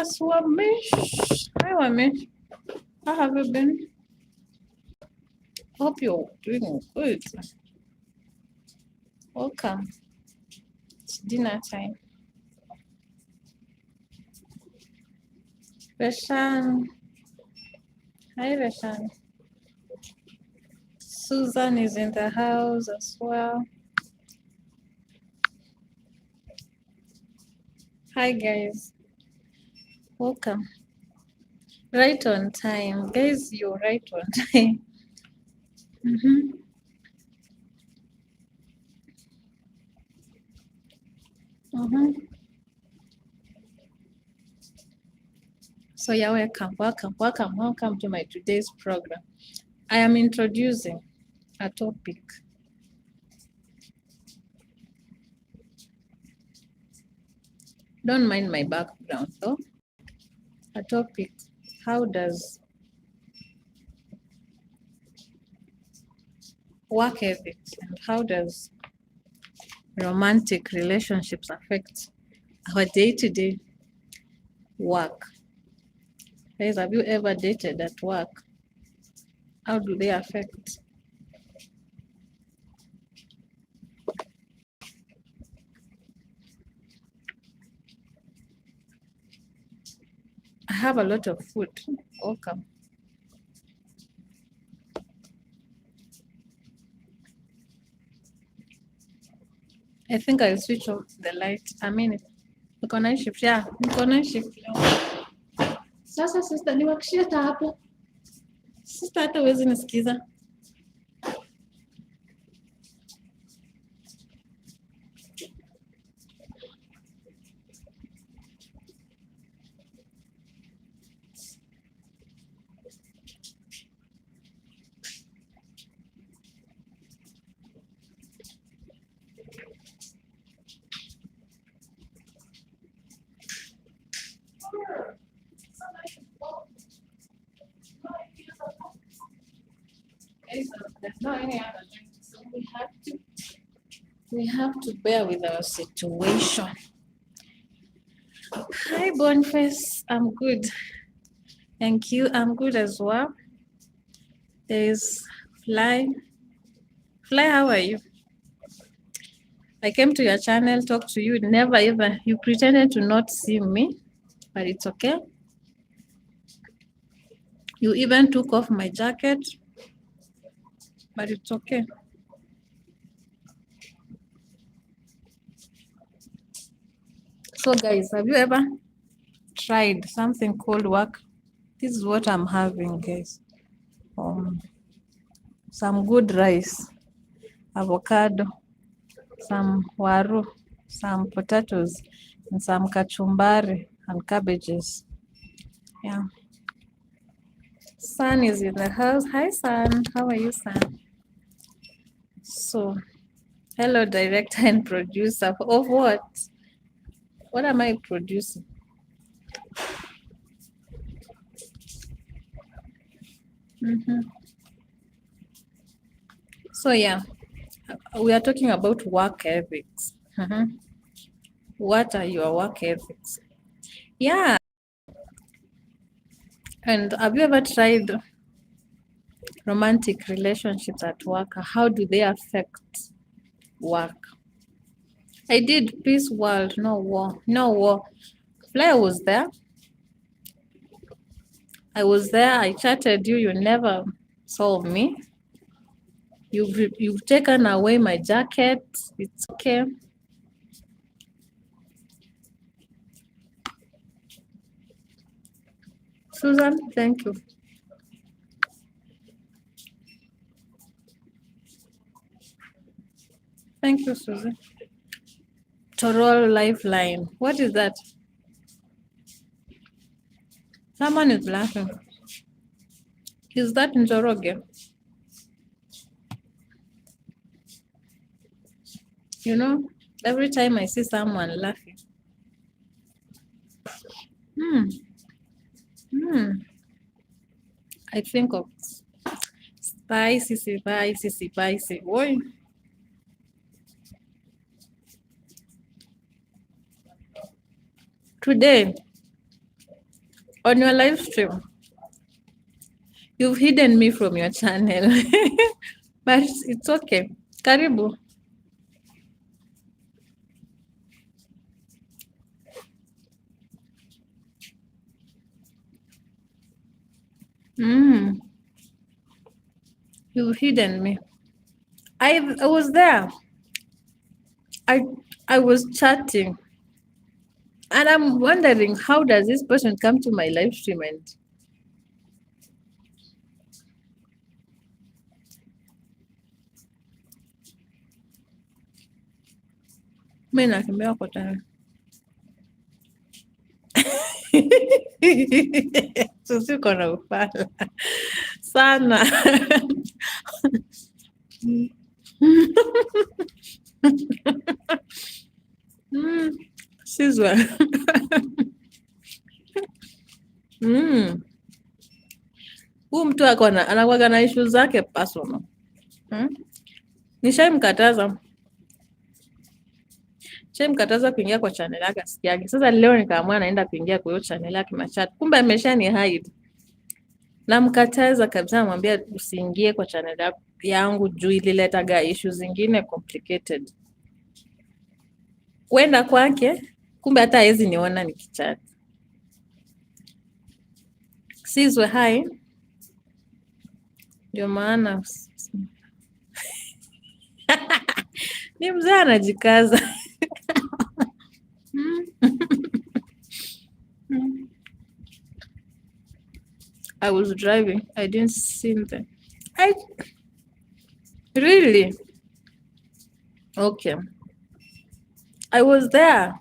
Yes, Wamish. Hi, Wamish. How have you been? Hope you're doing good. Welcome. It's dinner time. Rashan. Hi, Rashan. Susan is in the house as well. Hi, guys. Welcome. Right on time. Guys, you're right on time. Mm-hmm. Mm-hmm. So yeah, welcome to my today's program. I am introducing a topic. Don't mind my background though. A topic, how does work ethics and how does romantic relationships affect our day-to-day work? Guys, have you ever dated at work? How do they affect? I have a lot of food. Welcome. I think I'll switch off the light a minute. Niko night shift. Yeah, niko night shift leo. Sasa sister, niwakishie taa hapo. Sister, hata huwezi nisikiza. There's not any other drink, so we have to bear with our situation. Hi, Boniface. I'm good. Thank you. I'm good as well. There's Fly. Fly, how are you? I came to your channel, talked to you. Never ever. You pretended to not see me, but it's okay. You even took off my jacket, but it's okay. So, guys, have you ever tried something called work? This is what I'm having, guys. Some good rice, avocado, some waru, some potatoes, and some kachumbari and cabbages. Yeah. Sun is in the house. Hi, Sun. How are you, Sun? So, hello, director and producer of what? What am I producing? So, yeah, we are talking about work ethics. What are your work ethics? Yeah. And have you ever tried romantic relationships at work? How do they affect work? I did peace world, no war. No war. Fly was there. I was there. I chatted you. You never saw me. You've taken away my jacket. It's okay. Susan, thank you. Thank you, Susan. Torol Lifeline. What is that? Someone is laughing. Is that Njoroge? You know, every time I see someone laughing, I think of spicy. Boy. Today, on your live stream. You've hidden me from your channel. But it's okay. Karibu. You've hidden me. I was there. I was chatting. And I'm wondering, how does this person come to my live stream and mimi nakimbia kwa tena. Sisi kona ufala sana. Sizwa. Huyu mtu anakuwaga na issue zake personal. Nishaimkataza kuingia kwa channel yake asikiage. Sasa leo nikaamua naenda kuingia kwa hiyo channel yake machat. Kumbe ameshani hide. Namkataza kabisa, namwambia usiingie kwa channel yangu juu ililetaga issues zingine complicated. Kwenda kwake, kumbe hata hawezi niona nikichat. Sizwe hai. Ndio maana ni mzee anajikaza. I was driving. I didn't see them. Really? Okay. I was there.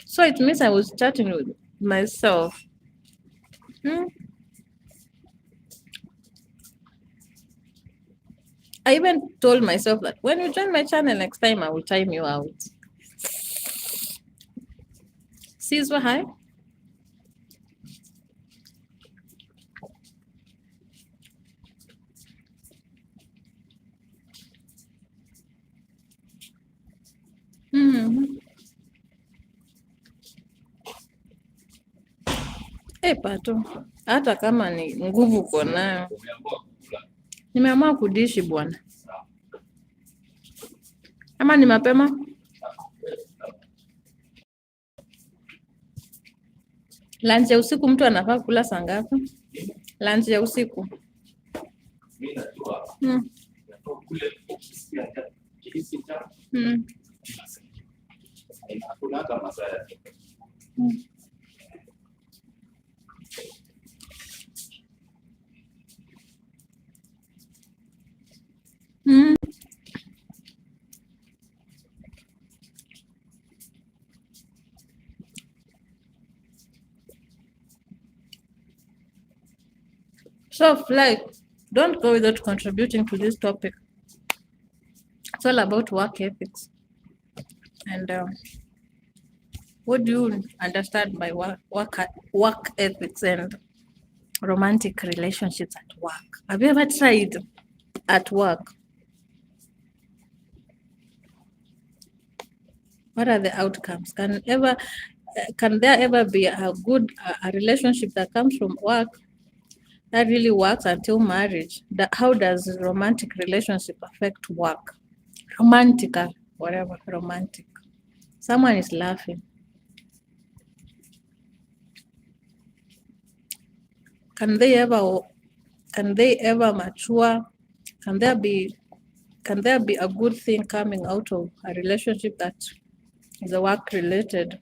So it means I was chatting with myself. I even told myself that when you join my channel next time, I will time you out. Sizwa hi. Pato, hata kama ni nguvu uko nayo. Nimeamua kudishi bwana. Ama ni mapema? Lunch ya usiku mtu anafaa kula saa ngapi? Lunch ya usiku. So, like, don't go without contributing to this topic. It's all about work ethics. And what do you understand by work ethics and romantic relationships at work? Have you ever tried at work? What are the outcomes? Can there ever be a good relationship that comes from work that really works until marriage? How does romantic relationship affect work? Romantic, whatever, romantic. Someone is laughing. Can they ever mature? Can there be a good thing coming out of a relationship that is a work related?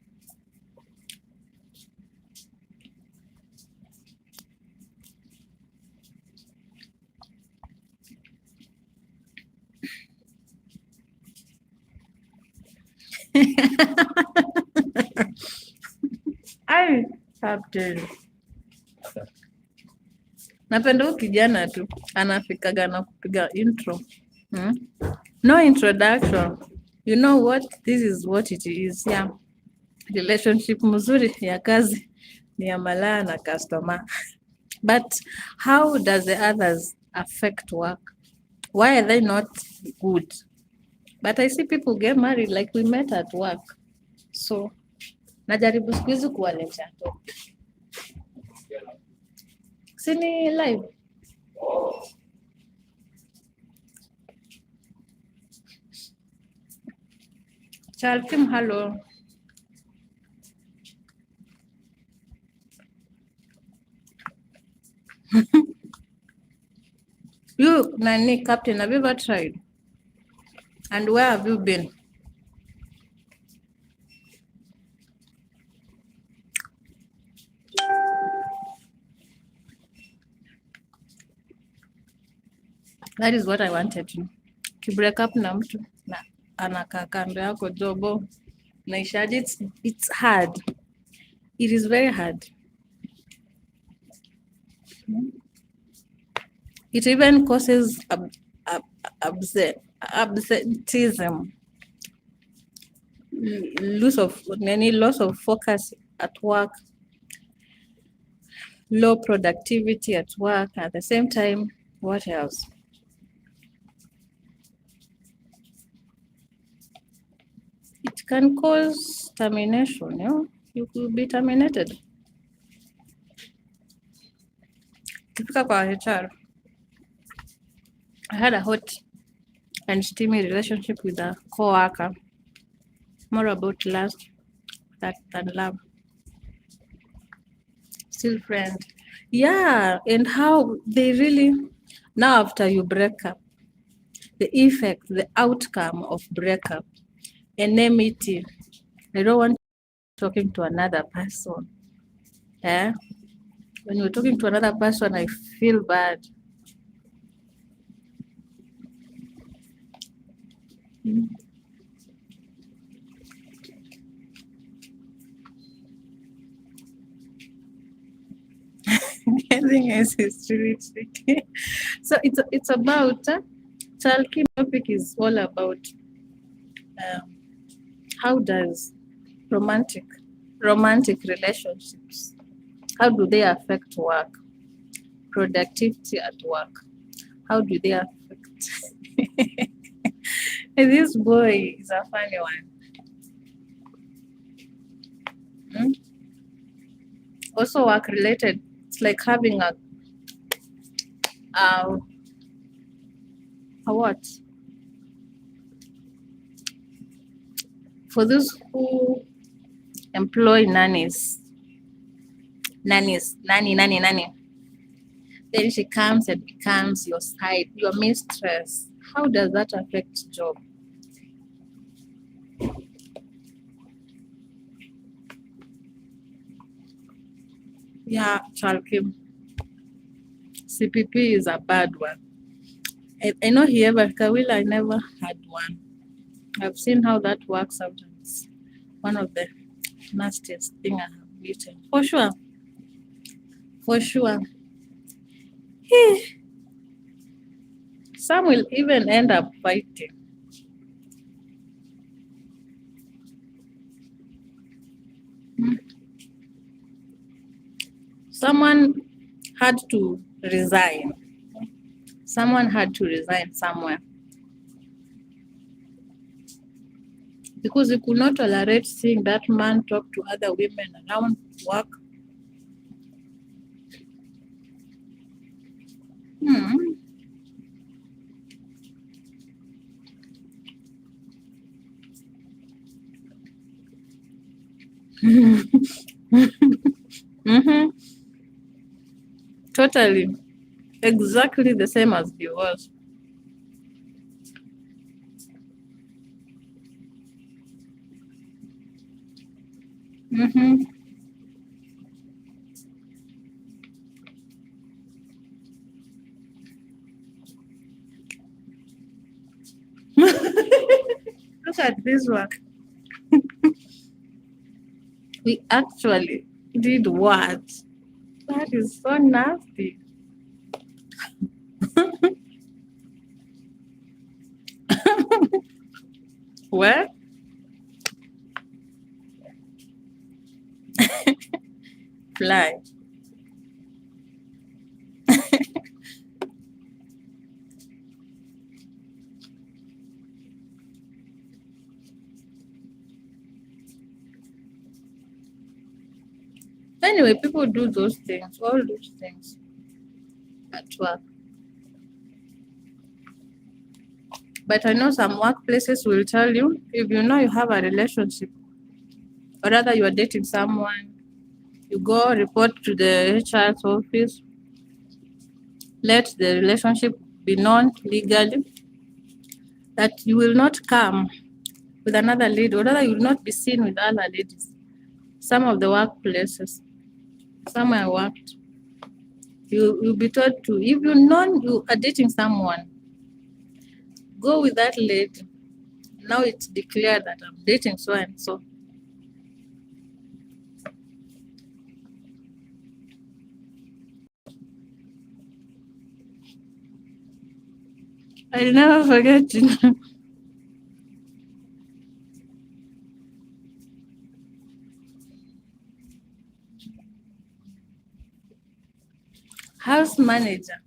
I have to. Napenda huyu kijana tu anafikaga na kupiga intro. No introduction. You know what? This is what it is. Yeah. Relationship mzuri ya kazi ni ya malaya na customer. But how does the others affect work? Why are they not good? But I see people get married like we met at work. So Najaribu siku hizi kuwaletea topic. Sini live. Chalkim, hello. You, Nani, Captain, have you ever tried? And where have you been? That is what I wanted to. Break up na mtu na anakaa kando yako jobo naishaji. It's hard. It is very hard. It even causes absenteeism, loss of focus at work, low productivity at work. At the same time, what else? It can cause termination. You could be terminated. Kifika kwa HR, I had a hot and steamy relationship with a co-worker. More about lust than love. Still friend. Yeah, and how they really, now after you break up, the effect, the outcome of breakup, enmity. I don't want talking to another person. Yeah? When you're talking to another person, I feel bad. Anything else is really tricky. So it's about Chalky topic is all about how does romantic relationships, how do they affect work, productivity at work? How do they affect? This boy is a funny one. Also work related. It's like having a what? For those who employ nannies. Nanny. Then she comes and becomes your mistress. How does that affect job? Yeah, Chalkim. CPP is a bad one. I know here, but Kawila, I never had one. I've seen how that works sometimes. One of the nastiest thing I have eaten. For sure. Some will even end up fighting. Someone had to resign. Someone had to resign somewhere. Because he could not tolerate seeing that man talk to other women around work. Totally. Exactly the same as divorce. Look at this one. We actually did what? That is so nasty. Where? Fly. Anyway, people do those things, all those things at work. But I know some workplaces will tell you, if you know you have a relationship, or rather you are dating someone, you go report to the HR's office, let the relationship be known legally, that you will not come with another lady, or rather you will not be seen with other ladies. Some of the workplaces, somewhere I worked, you'll be told to, if you know you are dating someone, go with that lady. Now it's declared that I'm dating so and so. I'll never forget you. House manager.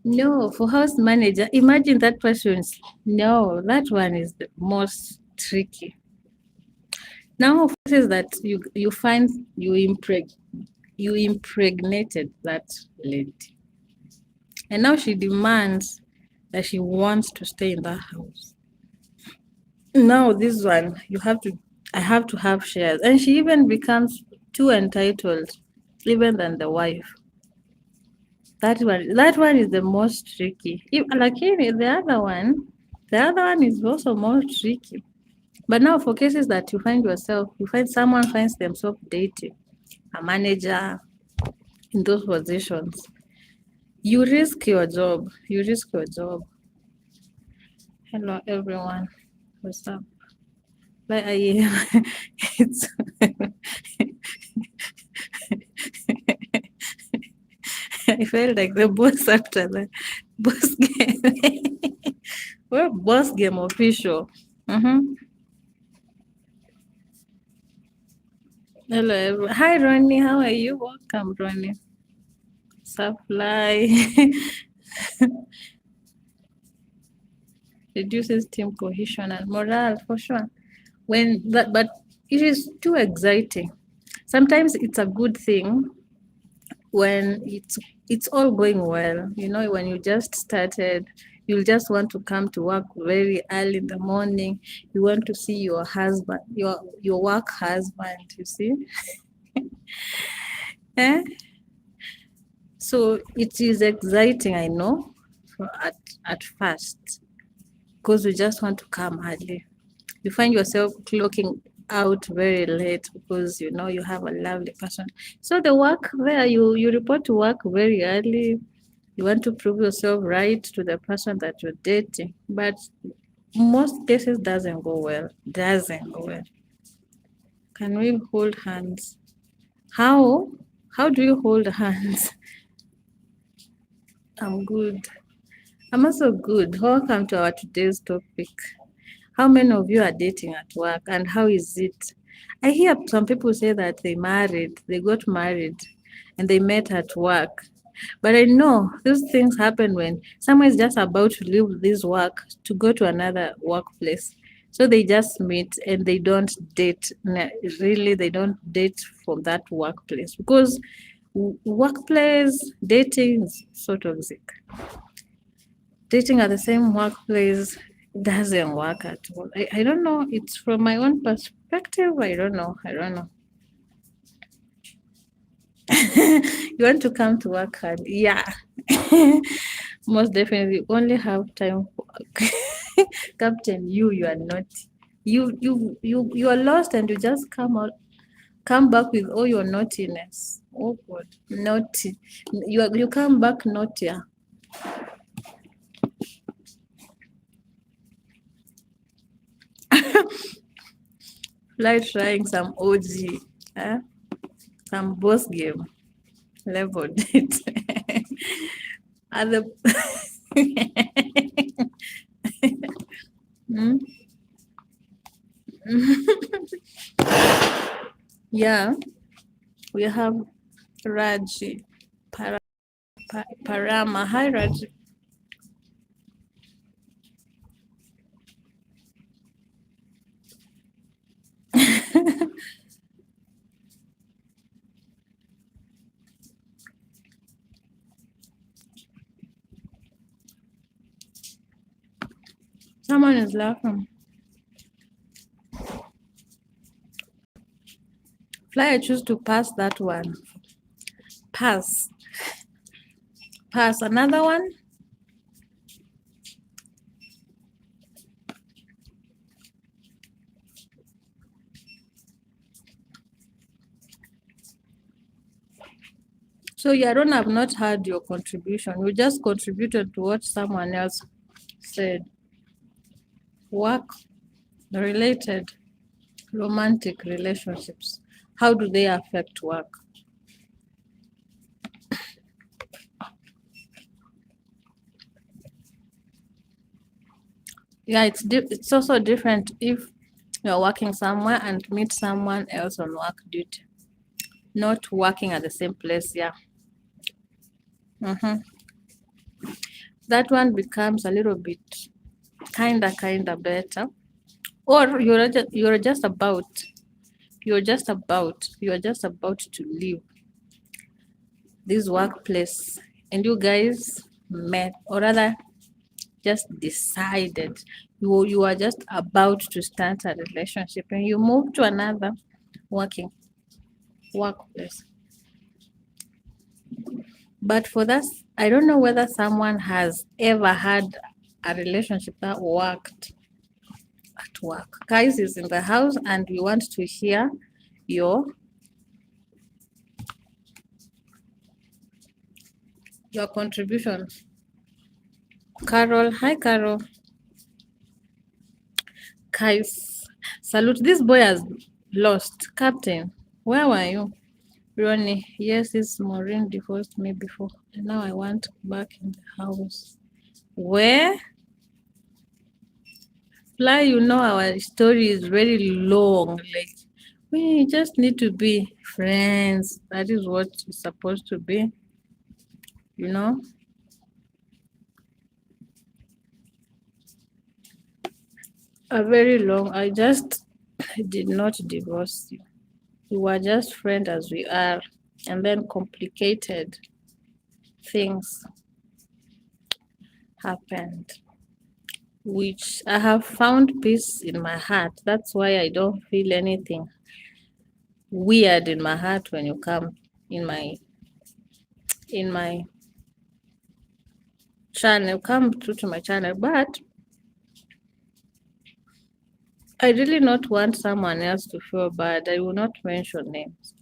No, for house manager, imagine that person. No, that one is the most tricky. Now, is that you find you impregnated that lady, and now she demands that she wants to stay in that house. Now this one, I have to have shares, and she even becomes too entitled, even than the wife. That one is the most tricky. Like the other one is also more tricky. But now for cases that you find someone finds themselves dating a manager in those positions, you risk your job. You risk your job. Hello everyone. What's up? Like it's I felt like the boss after the boss game. We're boss game official. Mm-hmm. Hello, everyone. Hi, Ronnie. How are you? Welcome, Ronnie. Supply reduces team cohesion and morale for sure. But it is too exciting. Sometimes it's a good thing when it's all going well. You know, when you just started, you'll just want to come to work very early in the morning. You want to see your husband, your work husband. You see, eh? So it is exciting, I know, at first, because you just want to come early. You find yourself clocking out very late because you know you have a lovely person. So the work there, you report to work very early. You want to prove yourself right to the person that you're dating, but most cases doesn't go well. Doesn't go well. Can we hold hands? How? How do you hold hands? I'm good. I'm also good. Welcome to our today's topic. How many of you are dating at work and how is it? I hear some people say that they got married and they met at work. But I know these things happen when someone is just about to leave this work to go to another workplace. So they just meet and they don't date. Really, they don't date from that workplace because workplace dating is so toxic. Dating at the same workplace doesn't work at all. I don't know. It's from my own perspective. I don't know. I don't know. You want to come to work hard? Yeah. Most definitely. Only have time for Captain. You are not. You are lost and you just come back with all your naughtiness. Oh God, naughty. You come back naughtier. Like trying some OG, some boss game level date. Other Hmm? Yeah, we have Raji Parama. Hi Raji. Someone is laughing. Fly, I choose to pass that one. Pass. Pass. Another one. So Yaron, I've not heard your contribution. You just contributed to what someone else said. Work related romantic relationships. How do they affect work? Yeah, it's also different if you're working somewhere and meet someone else on work duty, not working at the same place. Yeah. That one becomes a little bit kinda better. Or you're just about to leave this workplace and you guys met, or rather just decided you are just about to start a relationship and you move to another workplace. But for that, I don't know whether someone has ever had a relationship that worked at work. Guys is in the house and we want to hear your contribution. Carol, hi Carol. Guys, salute. This boy has lost. Captain, where were you? Ronnie, yes, this Maureen divorced me before. And now I want back in the house. Where? Fly, you know our story is very long. Like, we just need to be friends. That is what it's supposed to be. You know? A very long. I just did not divorce you. We were just friends as we are. And then complicated things happened, which I have found peace in my heart. That's why I don't feel anything weird in my heart when you come in my channel, come through to my channel. But I really not want someone else to feel bad. I will not mention names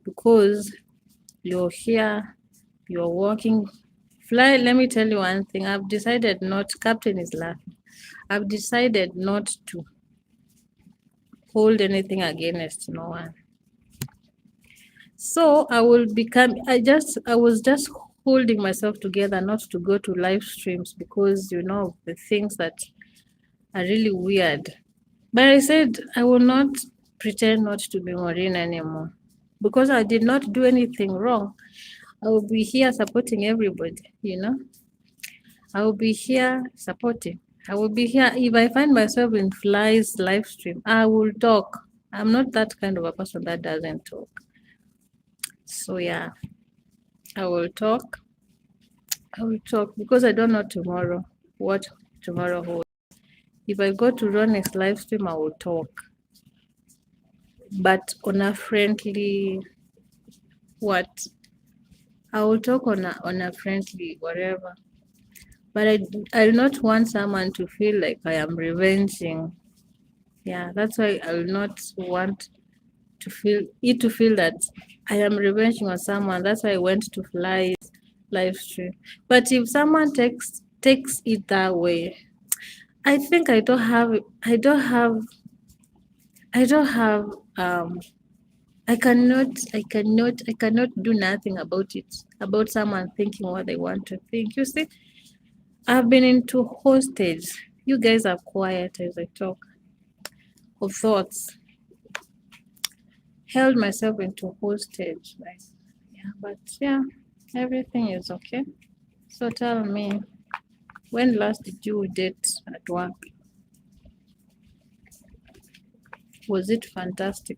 because you're here, you're working. Fly, let me tell you one thing. I've decided not, Captain is laughing. I've decided not to hold anything against no one. So I was just holding myself together not to go to live streams because the things that are really weird. But I said I will not pretend not to be Maureen anymore because I did not do anything wrong. I will be here supporting everybody, I will be here supporting. I will be here. If I find myself in Fly's live stream, I will talk. I'm not that kind of a person that doesn't talk. So yeah, I will talk. I will talk because I don't know what tomorrow holds. If I go to Ronnie's live stream, I will talk. But on a friendly I will talk on a friendly whatever. But I do not want someone to feel like I am revenging. Yeah, that's why I will not want to feel that I am revenging on someone. That's why I went to Fly's live stream. But if someone takes it that way, I think I don't have I cannot do nothing about it, about someone thinking what they want to think. You see, I've been into hostage. You guys are quiet as I talk of thoughts. Held myself into hostage. Right? Yeah, but yeah, everything is okay. So tell me, when last did you date at work? Was it fantastic?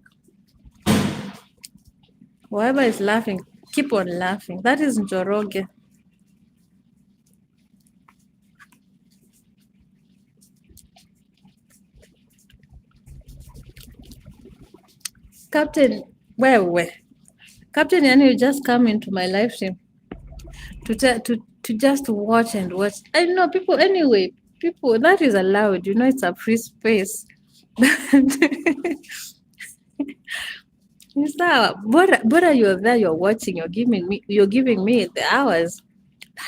Whoever is laughing, keep on laughing. That is Captain, wewe. Captain, yani you just come into my life stream to just watch and watch. I know people anyway. People that is allowed. You know, it's a free space. Sawa, bora you're there, you're watching, you're giving me the hours.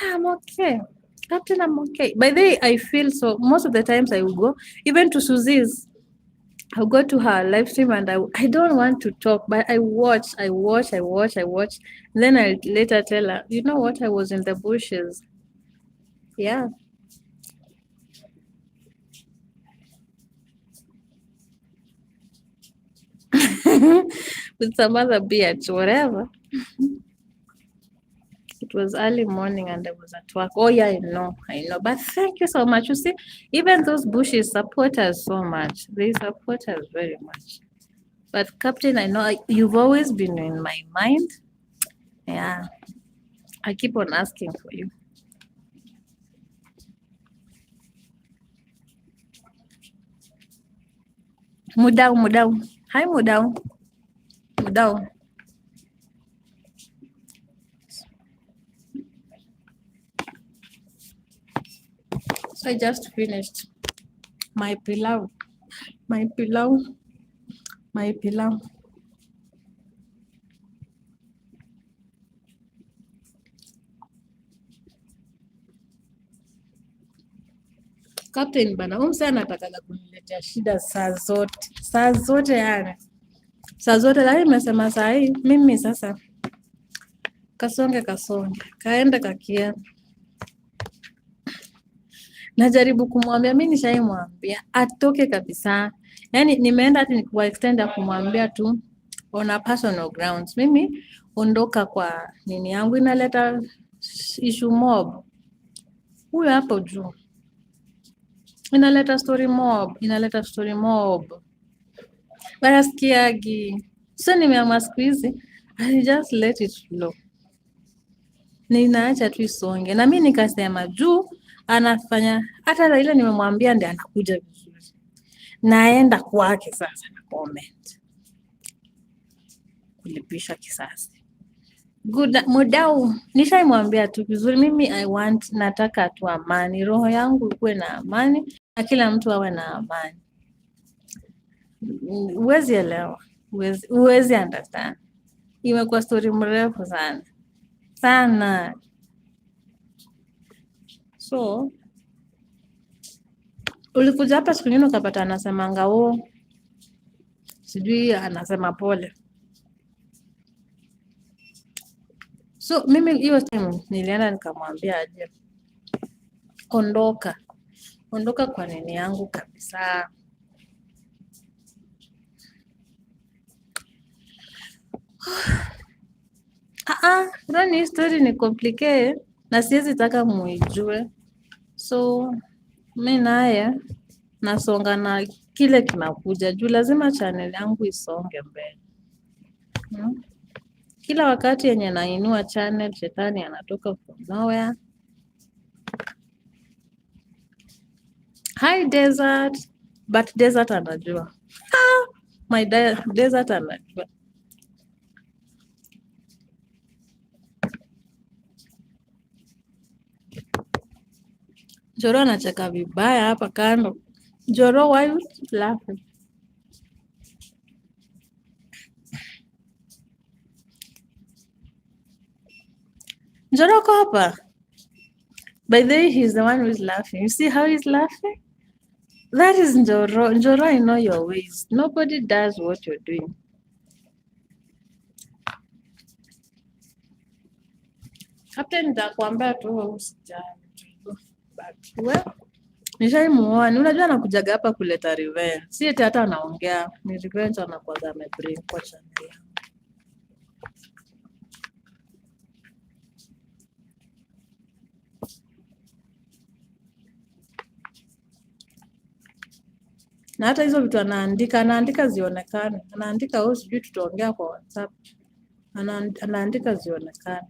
I'm okay. Captain, I'm okay. By the way, I feel so most of the times I will go, even to Susie's, I'll go to her live stream and I don't want to talk, but I watch. Then I later tell her, you know what, I was in the bushes. Yeah. With some other bitch, whatever. It was early morning and I was at work. Oh yeah, I know. But thank you so much. You see, even those bushes support us so much. They support us very much. But Captain, I know you've always been in my mind. Yeah. I keep on asking for you. Mudau. Hi, Mudau. Mudau. So I just finished my pilau. My pilau. My pilau. Captain bana, mse anatakaga kuniletea shida saa zote yani, saa zote. Lakini nimesema saa hii mimi sasa, kasonge kaende kakienda. Najaribu kumwambia, mi nishaimwambia atoke kabisa. Yani nimeenda hati kwa extend ya kumwambia tu on a personal grounds, mimi ondoka kwa nini yangu, inaleta issue mob. Huyo hapo juu inaleta story mob. Barasikiagi. So nimeamua siku hizi I just let it flow, ninaacha tu isonge. Na mi nikasema juu anafanya, hata ile nimemwambia ndi anakuja vizuri, naenda kwake sasa na comment kulipisha kisasi. Good Mudau, nishaimwambia tu vizuri, mimi nataka tu amani, roho yangu ikuwe na amani na kila mtu awe na amani. Huwezi elewa, huwezi understand. Imekuwa story mrefu sana. So ulikuja hapa siku nyingine ukapata anasemanga sijui anasema pole. So mimi hiyo time nilienda nikamwambia aje, ondoka kwa nini yangu kabisa. Rani story ni complicated na siwezi taka muijue. So mi naye nasonga na kile kinakuja juu, lazima channel yangu isonge mbele. Kila wakati yenye nainua channel, shetani anatoka from nowhere. Hi Desert, but Desert anajua. My Desert anajua. Joro anacheka vibaya hapa kando. Joro, why you laughing? Joro ko hapa. By the way, he's the one who is laughing. You see how he's laughing? That is Njoro. Njoro, I know your ways. Nobody does what you're doing. Captain, nitakwambia tu usijali. But well, nishaimuona. Unajua anakujaga hapa kuleta revenge. Si eti hata anaongea. Ni revenge anakuwaga amebring kwa channel. Na hata hizo vitu anaandika zionekane. Anaandika sijui tutaongea kwa WhatsApp. Anaandika zionekane.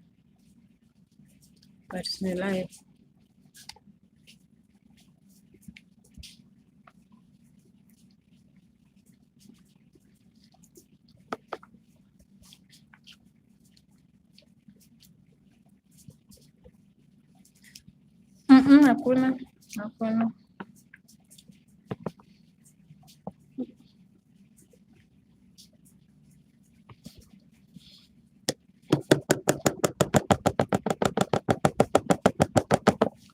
But ni live. Hakuna. Hakuna.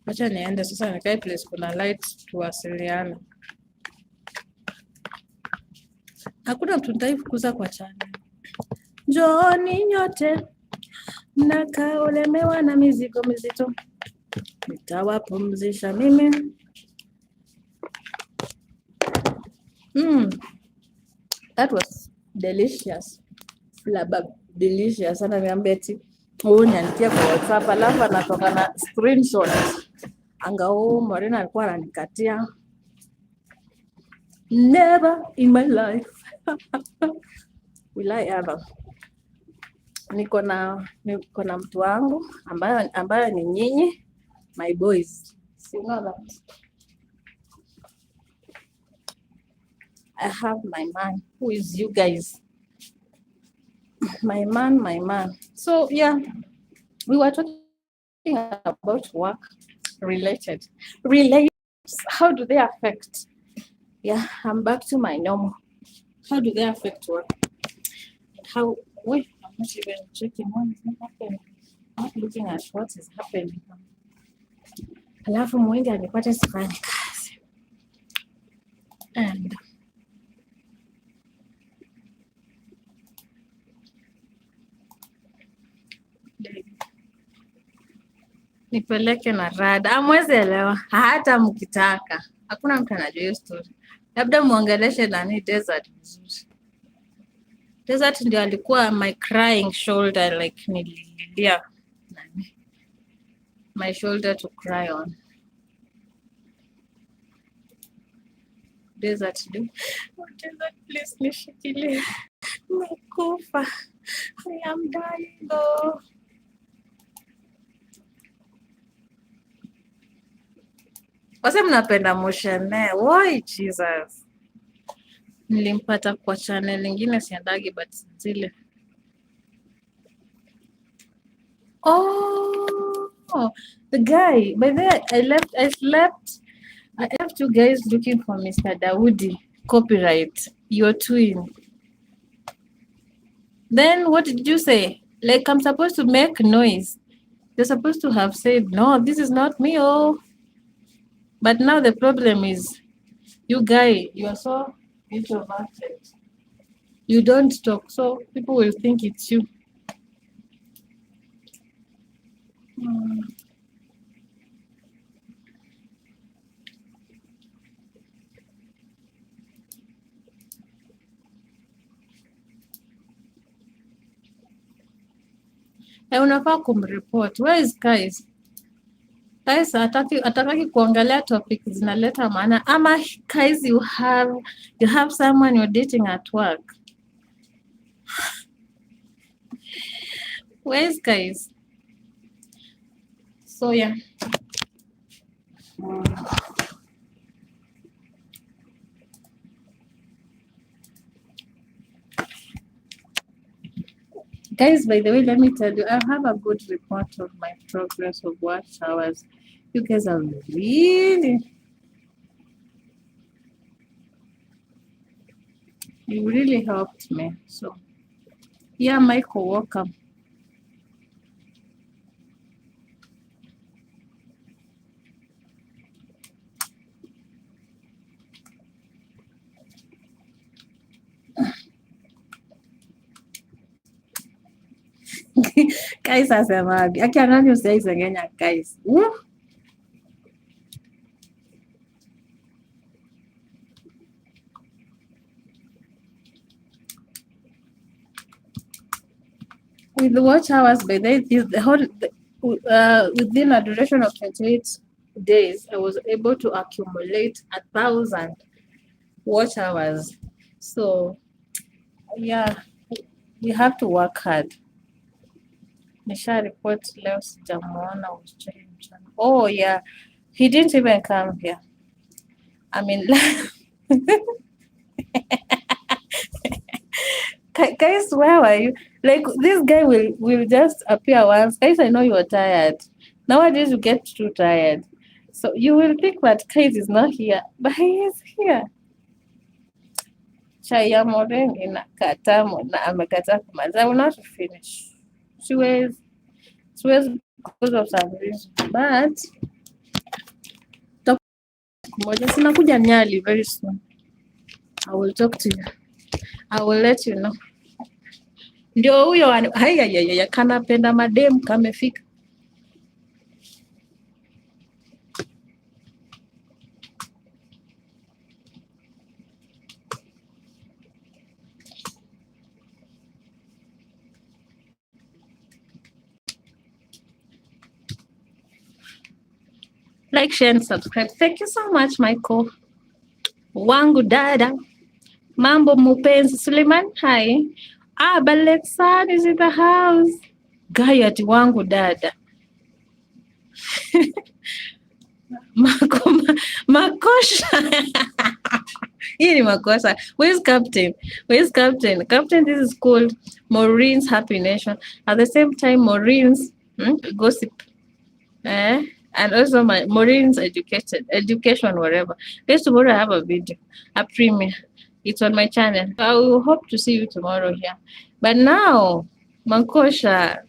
Acha niende sasa nikae place kuna light tuwasiliane. Hakuna mtu nitaifukuza kwa channel. Njooni nyote mnakaa ulemewa na mizigo mizito, nitawapumzisha mimi. That was delicious. Delicious. Sana niambia eti huyu niandikia kwa WhatsApp alafu anatoka na screenshot. Angao Marina alikuwa ananikatia. Never in my life. Will I ever. Niko na mtu wangu ambaye ni nyinyi, my boys. You know that. I have my man, who is you guys. My man. So yeah, we were talking about work related. How do they affect? Yeah, I'm back to my normal. How do they affect work? Wait, I'm not even checking what is happening. I'm not looking at what is happening. Alafu mwingi anipate sifanyi kazi. And nipeleke na rada. Hamwezi elewa hata mkitaka. Hakuna mtu anajua hiyo story. Labda muongeleshe nani Desert vizuri. Desert ndio alikuwa my crying shoulder, like nililia nani. My shoulder to cry on. Desert, please nishikilie. Nakufa. I am dying though. Wase mnapenda Moshene. Why Jesus? Nilimpata kwa channel nyingine siandagi but zile. Oh, the guy. By the way, I left you guys looking for Mr. Daudi copyright. Your twin. Then what did you say? Like I'm supposed to make noise. You're supposed to have said, no, this is not me. Oh. But now the problem is, you guy, you are so introverted. You don't talk, so people will think it's you. Unafaa kumreport. Where is guys? Guys, ataki kuangalia topic zinaleta maana. Ama guys, you have someone you're dating at work. Where is guys? So yeah. Guys, by the way, let me tell you, I have a good report of my progress of watch hours. You guys are you really helped me. So, yeah, Michael, welcome. Guys, asemaje? Akianani usiaisengenya guys. With the watch hours, by the whole within a duration of 28 days, I was able to accumulate 1,000 watch hours. So, yeah, we have to work hard. Nisha report leo sijamuona Australia mchana. Oh yeah, he didn't even come here. I mean, guys, where were you? Like this guy will just appear once. Guys, I know you are tired. Nowadays you get too tired. So you will think that Kais is not here, but he is here. Chai ya moringi na katamu na amekataa kumaliza. I will not finish. Siwezi because of some reason. But moja sinakuja Nyali very soon. I will talk to you. I will let you know. Ndio huyo haya kanapenda madem kamefika. Like, share and subscribe. Thank you so much, Michael. Wangu dada. Mambo mupenzi Suleiman. Hi. Balexan is in the house. Gayati wangu dada. Makosha. Hii ni makosa. Where's Captain? Where's Captain? Captain, this is called Maureen's Happy Nation. At the same time, Maureen's gossip. And also my Maureen's education, whatever. Guys, tomorrow I have a video, a premiere. It's on my channel. I will hope to see you tomorrow here. But now, Makosha.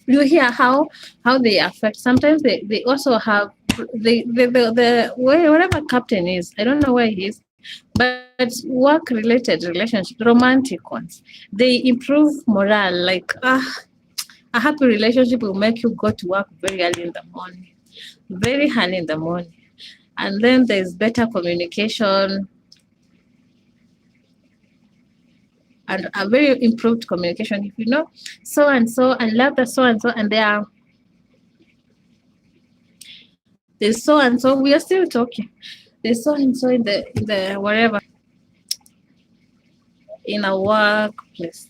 You hear how they affect. Sometimes they also have the whatever Captain is. I don't know where he is, but work related relationships, romantic ones, they improve morale. Like a happy relationship will make you go to work very early in the morning, and then there's better communication. And a very improved communication. If you know so and so and love the so and so, and there's so and so, we are still talking. There's so and so in the wherever, in a workplace,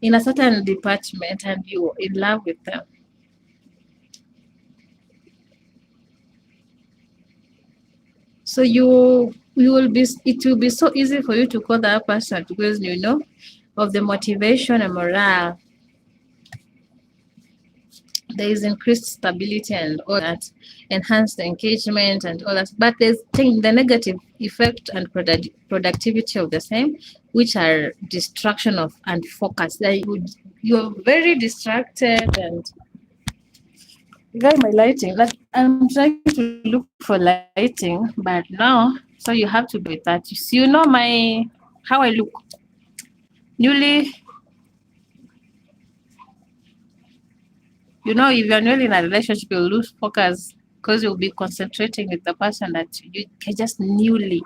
in a certain department, and you're in love with them. So it will be so easy for you to call that person because you know of the motivation and morale. There is increased stability and all that, enhanced engagement and all that. But there's the negative effect and productivity of the same, which are distraction of and focus. Like you're very distracted and guy, my lighting. Like I'm trying to look for lighting, but now so you have to do that. You know how I look. Newly, you know, if you're newly in a relationship, you'll lose focus because you'll be concentrating with the person that you just newly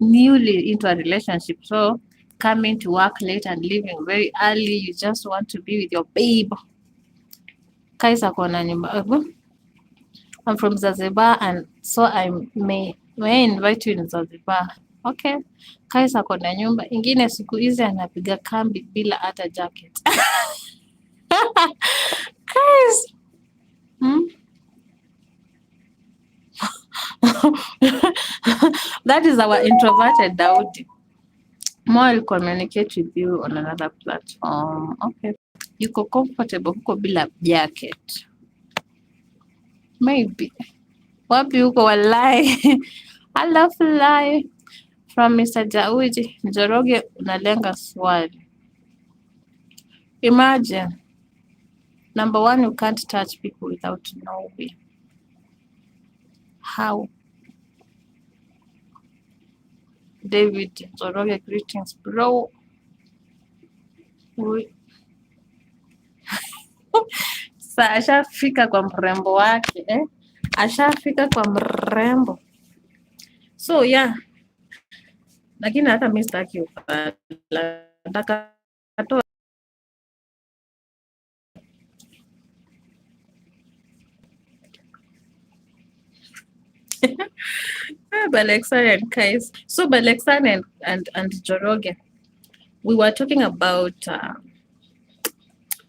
into a relationship. So coming to work late and leaving very early, you just want to be with your babe. Kaisa kona nyumba. I'm from Zanzibar, and so I may invite you in Zanzibar. Okay. Kaisa kona nyumba ingine, siku hizi anapiga kambi bila hata jacket. Guys. That is our introverted Daudi. More I'll communicate with you on another platform. Okay. Yuko comfortable huko bila jacket. Maybe. Wapi huko wallahi. I love life. From Mr. Jauji Njoroge, unalenga swali. Imagine. Number one, you can't touch people without knowing. How? David Njoroge, greetings, bro. Sa ashafika kwa mrembo wake, ashafika kwa mrembo. So yeah. Lakini hata mimi sitaki nataka atoe. Balexan and Kais. So Balexan and Njoroge, we were talking about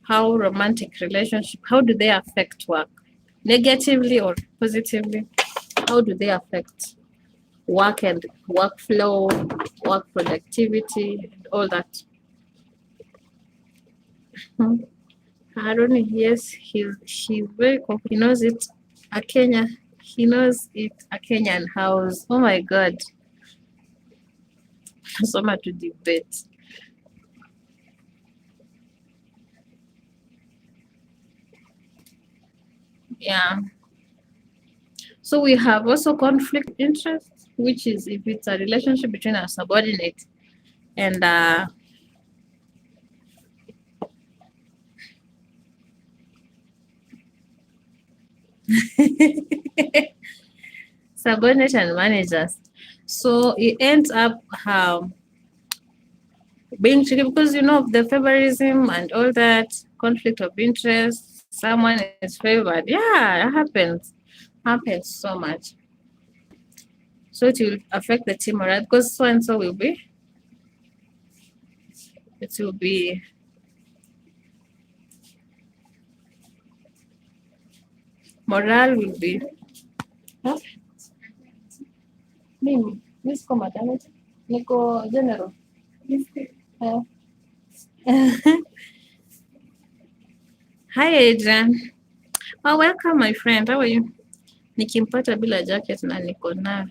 how romantic relationship, how do they affect work? Negatively or positively? How do they affect work and workflow, work productivity, and all that? Aaron, yes, she's very he knows it. A Kenya, he knows it. A Kenyan house. Oh my God, so much to debate. Yeah. So we have also conflict of interest, which is if it's a relationship between a subordinate and subordinate and managers. So it ends up being tricky because you know the favorism and all that conflict of interest. Someone is favored. Yeah, it happens so much. So it will affect the team, right? Because so and so it will be morale will be. Huh? Mimi, siko maternity, niko general. Uh, Hi Adrian. Oh, welcome my friend. How are you? Nikimpata bila jacket na niko na.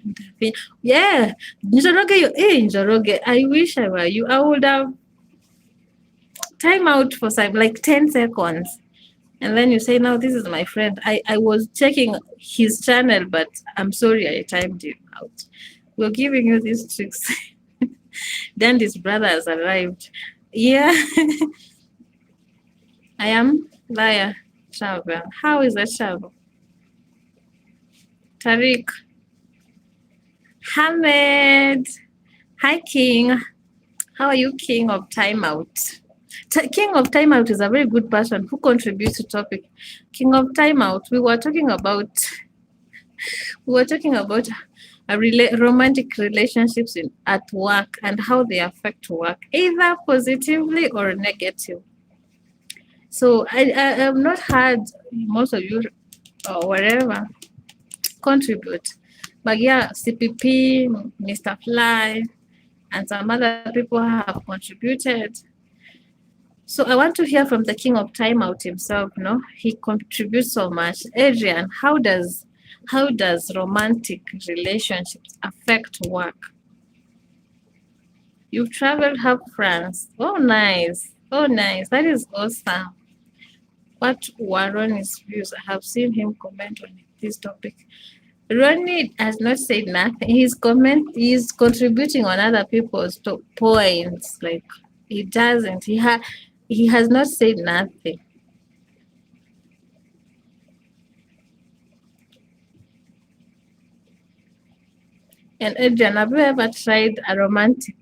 Yeah, Njoroge, Njoroge, I wish I were you. I would have time out for some like 10 seconds. And then you say, now this is my friend. I was checking his channel, but I'm sorry I timed him out. We're giving you these tricks. Then his brother has arrived. Yeah, I am Laya Travel. How is that travel? Tariq. Hamed. Hi, King. How are you, King of Timeout? King of Timeout is a very good person who contributes to topic. King of Timeout, we were talking about romantic relationships at work and how they affect work, either positively or negative. So I have not had most of you or whatever contribute, but yeah, CPP, Mr. Fly, and some other people have contributed. So I want to hear from the king of timeout himself. No, he contributes so much. Adrian, how does romantic relationships affect work? You've traveled half France. Oh, nice. Oh, nice. That is awesome. What were Ronnie's views? I have seen him comment on this topic. Ronnie has not said nothing. He's contributing on other people's points. Like he doesn't. He has not said nothing. And Adrian, have you ever tried a romantic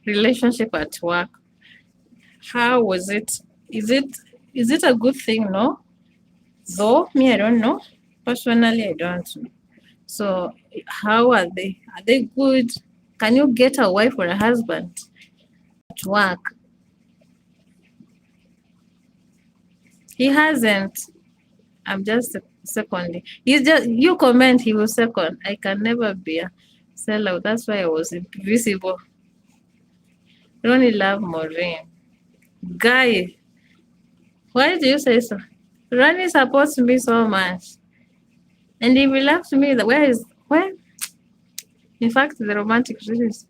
relationship at work? How was it? Is it a good thing? No. Though me, I don't know. Personally, I don't know. So how are they? Are they good? Can you get a wife or a husband at work? He hasn't. I'm just seconding. You comment, he will second. I can never be a sellout. That's why I was invisible. I only love Maureen. Guy, why do you say so? Ronnie supports me so much. And if he loves me, where? In fact, the romantic is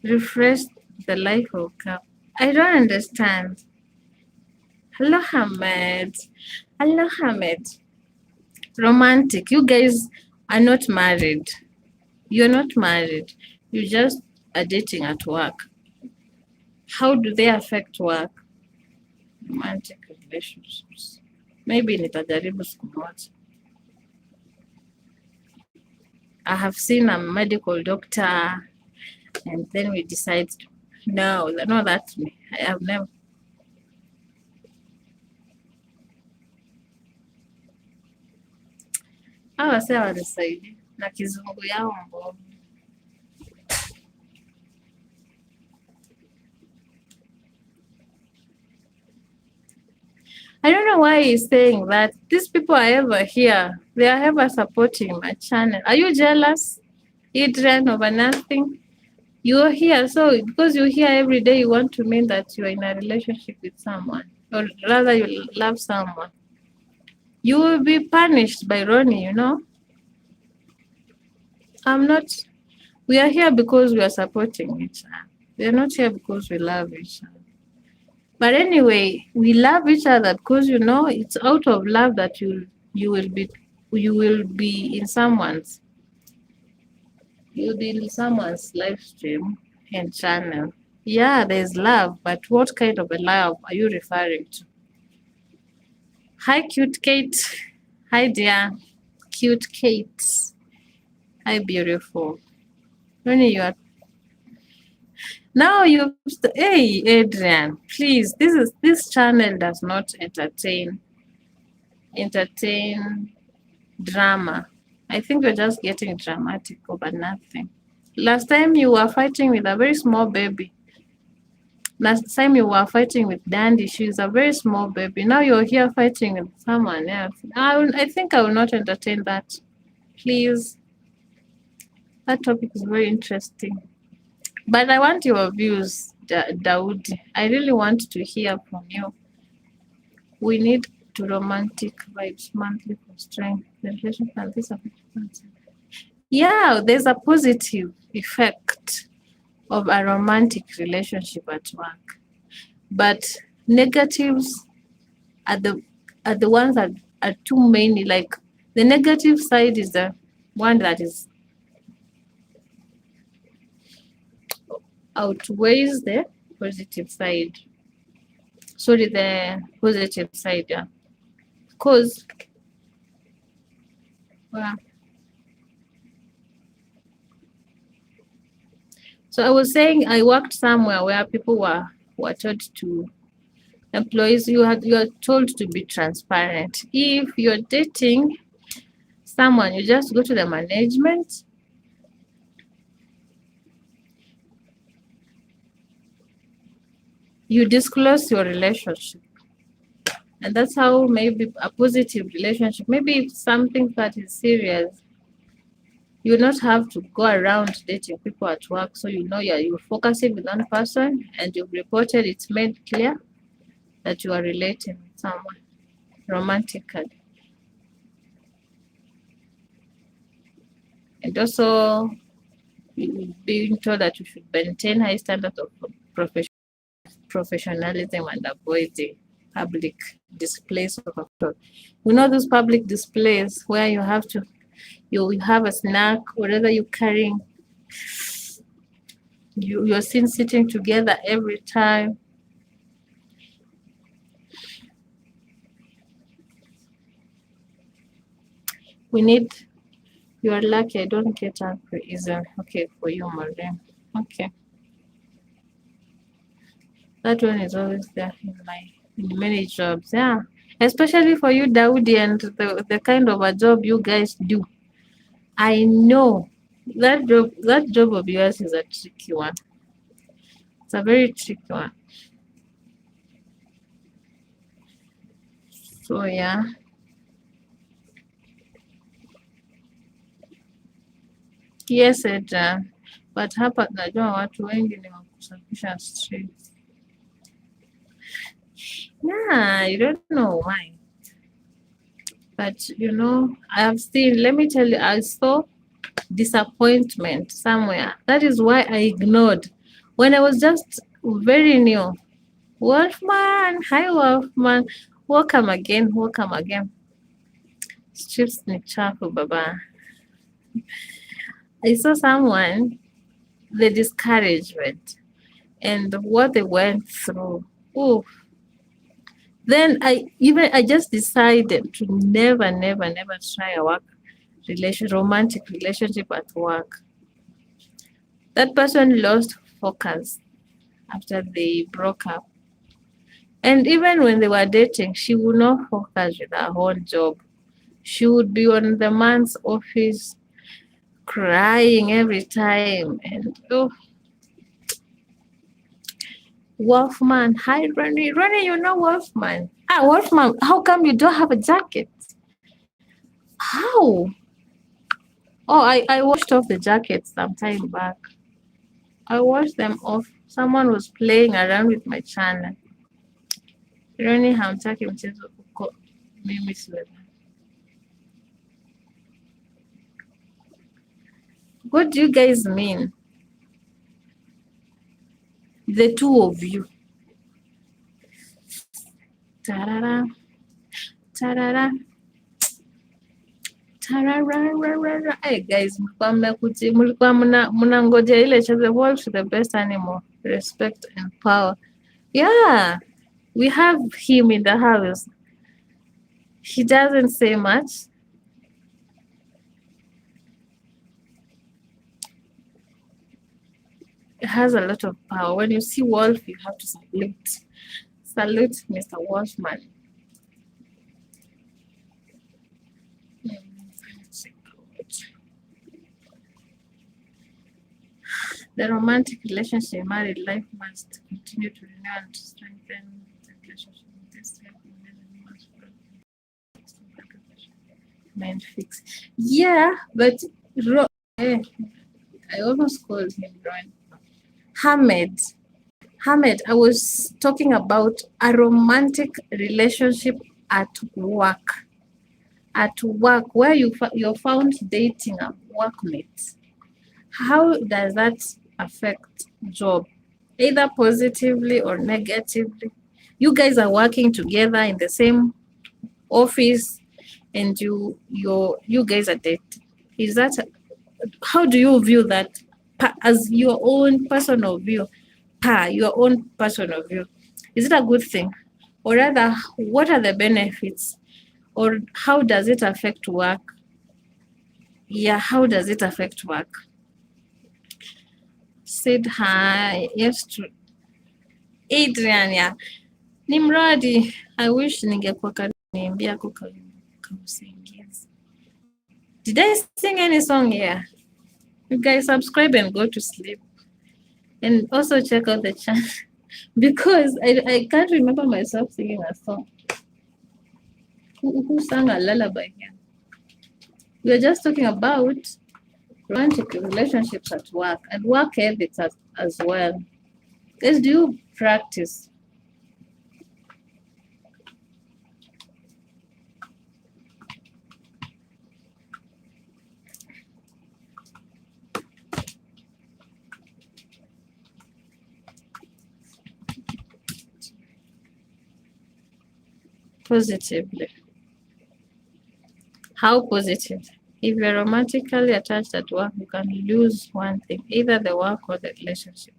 refreshed the life of Cap. I don't understand. Hello, Hamid. Hello, Hamid. Romantic. You guys are not married. You're not married. You just are dating at work. How do they affect work? Romantic relationships. Maybe nitajaribu siku moja. I have seen a medical doctor and then we decide no, that's me. I have never. Hawa si hawanisaidia na kizungu yao mbovu. I don't know why he's saying that. These people are ever here. They are ever supporting my channel. Are you jealous, Adrian, over nothing? You're here, so because you're here every day, you want to mean that you're in a relationship with someone, or rather, you love someone. You will be punished by Ronnie, you know. I'm not. We are here because we are supporting each other. We are not here because we love each other. But anyway, we love each other because you know it's out of love that you will be you will be in someone's you'll be in someone's live stream and channel. Yeah, there's love, but what kind of a love are you referring to? Hi, cute Kate. Hi, dear. Cute Kate. Hi, beautiful. When you are now hey Adrian, please. This channel does not entertain drama. I think you're just getting dramatic over nothing. Last time you were fighting with a very small baby. Last time you were fighting with Dandy, she's a very small baby. Now you're here fighting with someone else. I think I will not entertain that. Please. That topic is very interesting. But I want your views, Daoud. I really want to hear from you. We need to romantic vibes monthly for strength. The relationship and this yeah, there's a positive effect of a romantic relationship at work. But negatives are the ones that are too many. Like the negative side is the one that is outweighs the positive side. Sorry, the positive side, yeah. Because so I was saying I worked somewhere where people were told to employees you are told to be transparent. If you're dating someone, you just go to the management. You disclose your relationship. And that's how maybe a positive relationship, maybe if something that is serious, you will not have to go around dating people at work. So you know you're focusing with one person and you've reported, it's made clear that you are relating with someone romantically. And also being told that you should maintain high standards of professionalism and avoid the public displays of affection. You know those public displays where you have a snack, whatever you're carrying, you're seen sitting together every time. We need. You are lucky. I don't get angry easily. Okay, for you, Maureen. Okay, that one is always there in many jobs. Yeah, especially for you, Daudi, and the kind of a job you guys do. I know that job of yours is a tricky one. It's a very tricky one. So yeah. Yes, Edna. But hapa najua watu wengi ni wakusafisha streets. Yeah, I don't know why. But you know, I have seen, let me tell you, I saw disappointment somewhere. That is why I ignored. When I was just very new. Wolfman, hi Wolfman. Welcome again, welcome again. Streets ni chafu baba. I saw someone, the discouragement and what they went through. Oh, then I just decided to never try a romantic relationship at work. That person lost focus after they broke up. And even when they were dating, she would not focus with her own job. She would be on the man's office crying every time. And oh, Wolfman, hi Ronnie. Ronnie, you know Wolfman. Wolfman, how come you don't have a jacket? How? Oh, I washed off the jacket some time back. I watched them off. Someone was playing around with my channel. Roni hamtaki mchezo uko. Mimi siwezi. What do you guys mean? The two of you. Tarara. Tarara. Tarara. Hey guys, mlikuwa mnangojea ile cheze wolf to the best animal, respect and power. Yeah, we have him in the house. He doesn't say much. It has a lot of power. When you see wolf, you have to salute. Salute Mr. Wolfman. The romantic relationship, married life must continue to renew and strengthen the relationship. This mind fix. Yeah, but I almost called him Ron. Hamed, I was talking about a romantic relationship at work. At work, where you're found dating a workmate. How does that affect job? Either positively or negatively. You guys are working together in the same office, and you guys are dating. Is that how do you view that as your own personal view? Your own personal view. Is it a good thing? Or rather, what are the benefits? Or how does it affect work? Yeah, how does it affect work? Said hi. Yes, true. Adrian, yeah. Nimrodi, I wish ningekuwa kaniambia ako kausingizi. Did I sing any song here? You guys subscribe and go to sleep. And also check out the channel because I can't remember myself singing a song. Who sang a lullaby here? We are just talking about romantic relationships at work and work ethics as well. Guys, do you practice? Positively. How positive? If you're romantically attached at work, you can lose one thing, either the work or the relationship.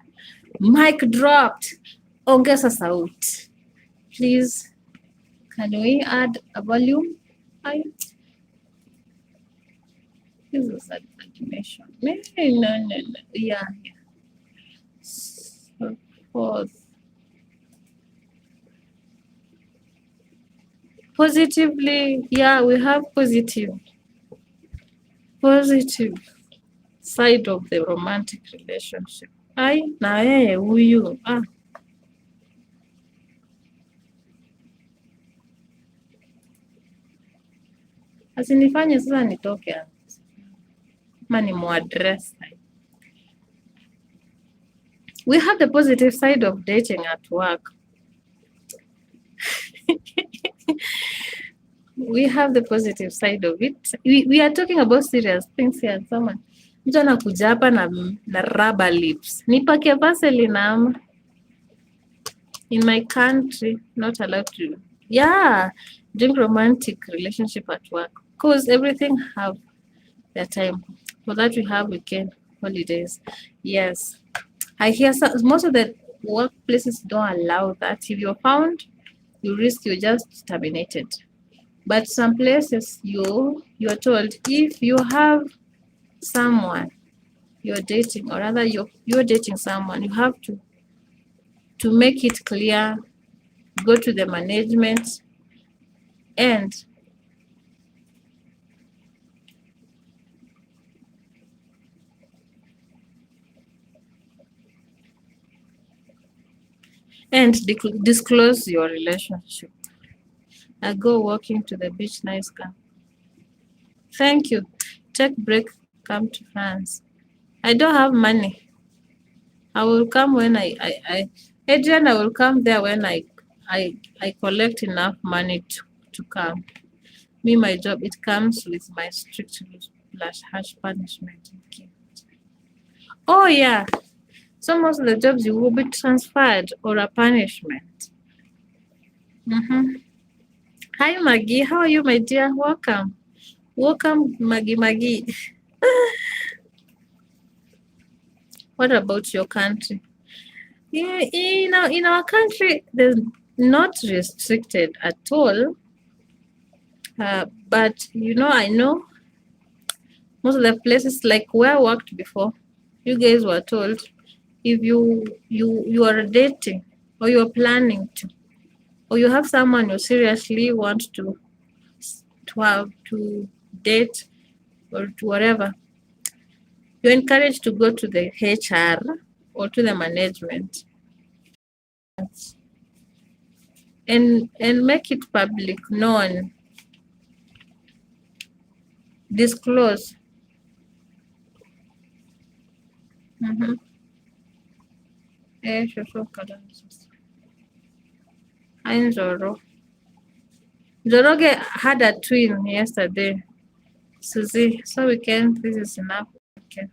Mic dropped. Ongeza sauti. Please, can we add a volume? This is animation. No. Yeah. Fourth. Positively, yeah, we have positive side of the romantic relationship. Na yeye huyu asinifanye sasa nitoke ama nimuaddress. We have the positive side of dating at work. We have the positive side of it. We are talking about serious things here. Someone mtu anakuja hapa na rubber lips. Nipake Vaseline ama in my country not allowed to. Yeah, doing romantic relationship at work because everything have their time. For that we have weekend holidays. Yes, I hear most of the workplaces don't allow that. If you're found, you risk you're just terminated. But some places you're told if you have someone you're dating, or rather you're dating someone, you have to make it clear, go to the management and disclose your relationship. I go walking to the beach, nice car. Thank you. Take break, come to France. I don't have money. I will come when Adrian, I will come there when I collect enough money to come. Me, my job, it comes with my strict rules plus harsh punishment. Okay. Oh yeah. So most of the jobs you will be transferred or a punishment. Hi Maggie, how are you, my dear? Welcome. Welcome, Maggie. What about your country? Yeah, in our country, there's not restricted at all. But I know most of the places like where I worked before, you guys were told if you are dating or you're planning to, or you have someone you seriously want to date or to whatever, you're encouraged to go to the HR or to the management and make it public, known, disclose. Hi, Njoro. Njoroge had a twin yesterday. Susie, so we can, this is enough. Okay.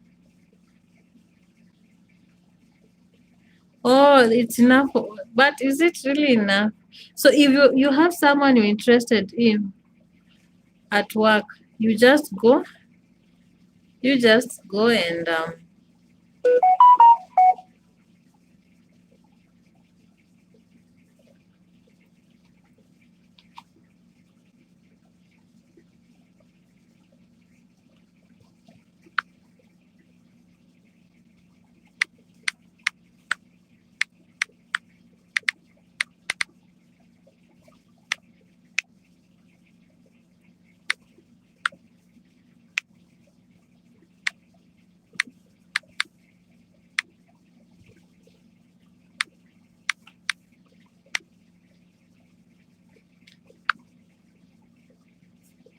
Oh, it's enough. But is it really enough? So if you have someone you're interested in at work, you just go and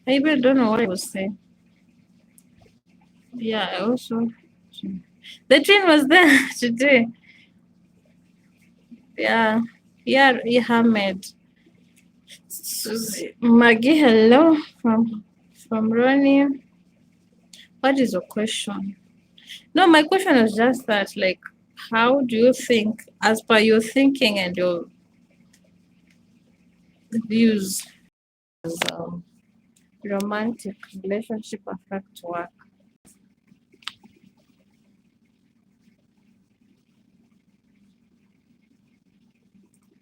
I even don't know what I was saying. Yeah, I also the twin was there today. Yeah, Ahmed. Susie. Maggie, hello from Ronnie. What is your question? No, my question is just that, like, how do you think, as per your thinking and your views, as romantic relationship affect work?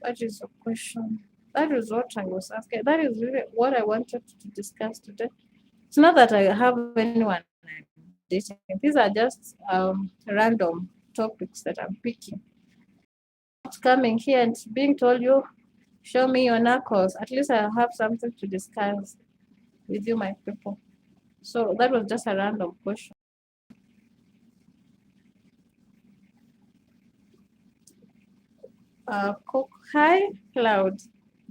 That is your question. That is what I was asking. That is really what I wanted to discuss today. It's not that I have anyone I'm dating. These are just random topics that I'm picking. Not coming here and being told you, show me your knuckles. At least I have something to discuss with you, my people. So that was just a random question. Hi, Cloud.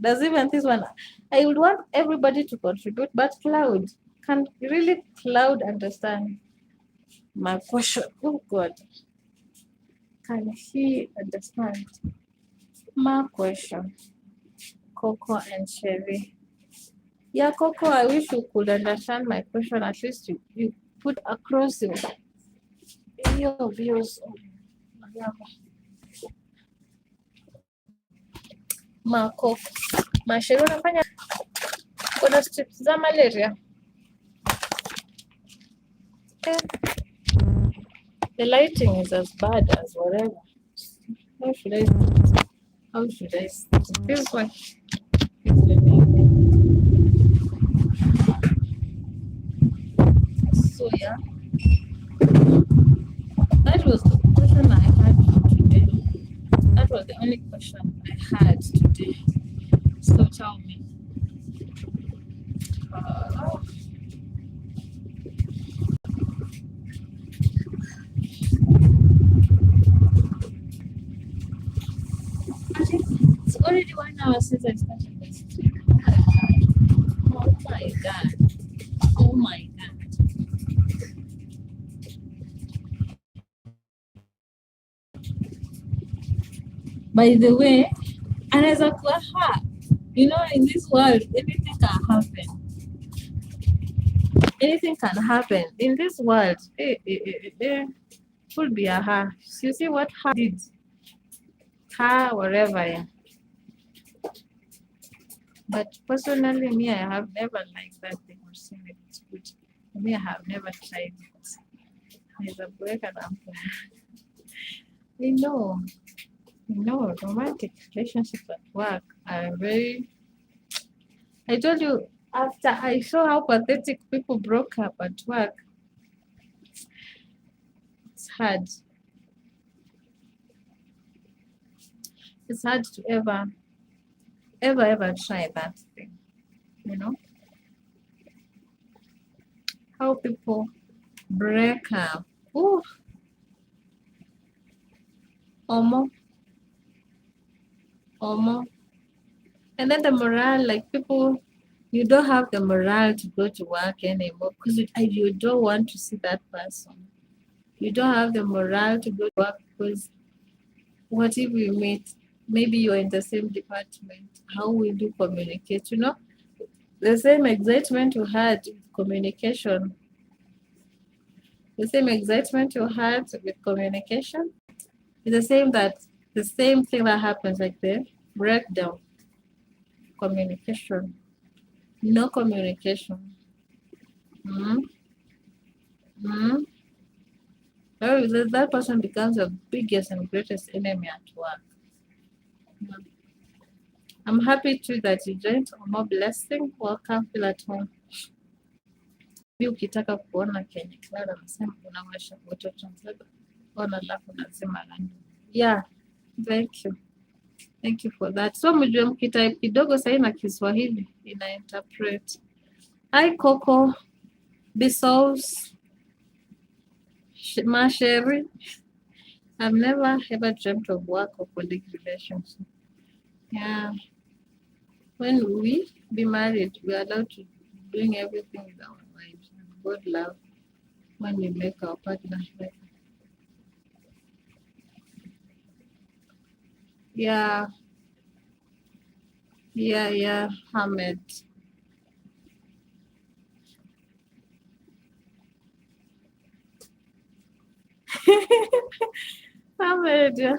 Does even this one? I would want everybody to contribute, but Cloud, can really Cloud understand my question? Oh God, can he understand my question? Coco and Sherry. Yeah, Coco, I wish you could understand my question. At least you put across your views. Marco, Masheri unafanya kuna strips za malaria. The lighting is as bad as whatever. How should I? How should I? This one. So yeah, that was the question I had today. That was the only question I had today. So tell me. It's already 1 hour since I started this. Oh my god. Oh my god. By the way, anaweza kuwa you know, in this world anything can happen. Anything can happen in this world. Could be a her. You see what her did, her whatever. Yeah. But personally, me, I have never liked that thing or seen it. It's good. Me, I have never tried it. There's a break and I'm no, romantic relationships at work are very. I told you after I saw how pathetic people broke up at work. It's hard. It's hard to ever try that thing. You know how people break up. Ooh, almost, almost. And then the morale, like people, you don't have the morale to go to work anymore because you don't want to see that person. You don't have the morale to go to work because what if we meet? Maybe you're in the same department. How will you communicate? You know, the same excitement you had with communication, the same excitement you had with communication is the same thing that happens like the breakdown. Communication. No communication. Mm-hmm. Mm-hmm. Oh, that person becomes the biggest and greatest enemy at work. Mm. I'm happy too that you joined. More blessing. Welcome, feel at home. Ukitaka kuona Kenya Clara anasema unawasha moto translator. Ona alafu lazima random. Yeah, thank you. Thank you for that. So mjue mkitype kidogo sahii na Kiswahili ina interpret. Hi Coco, Bisous, Masheri. I've never ever dreamt of work or colleague relationship. Yeah. When we be married, we are allowed to doing everything with our wives. God love when we make our partner happy. Yeah. Yeah, Ahmed. Ahmed, yeah.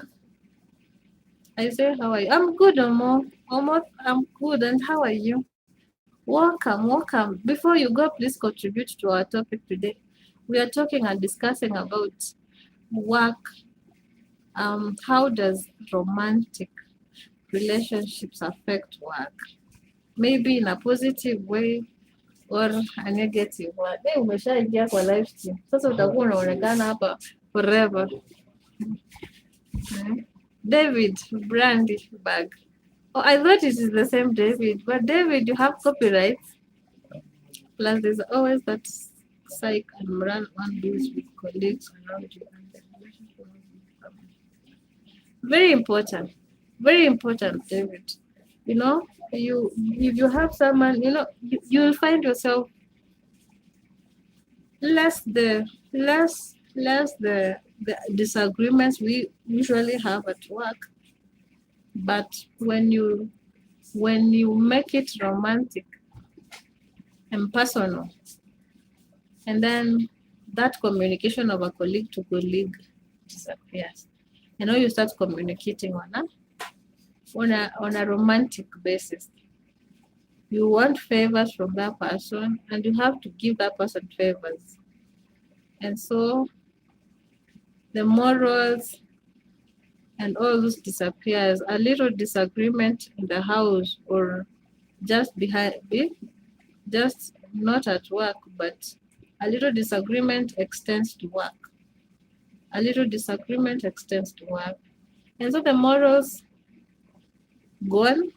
I say, how are you? I'm good, Omo. Omo, I'm good. And how are you? Welcome. Before you go, please contribute to our topic today. We are talking and discussing about work. How does romantic relationships affect work? Maybe in a positive way or a negative one. Umeshaingia kwa live stream. Sasa utakuwa unaonekana hapa forever. David Brandy bag. Oh, I thought it is the same David, but David, you have copyrights. Plus, there's always that psych and run on deals with colleagues around you and the relationship with family. Very important, David. You know, you if you have someone, you'll find yourself less the disagreements we usually have at work, but when you make it romantic and personal, and then that communication of a colleague to colleague disappears. And now you start communicating on a romantic basis. You want favors from that person, and you have to give that person favors. And so the morals and all this disappears. A little disagreement in the house or just just not at work, but a little disagreement extends to work. A little disagreement extends to work. And so the morals gone.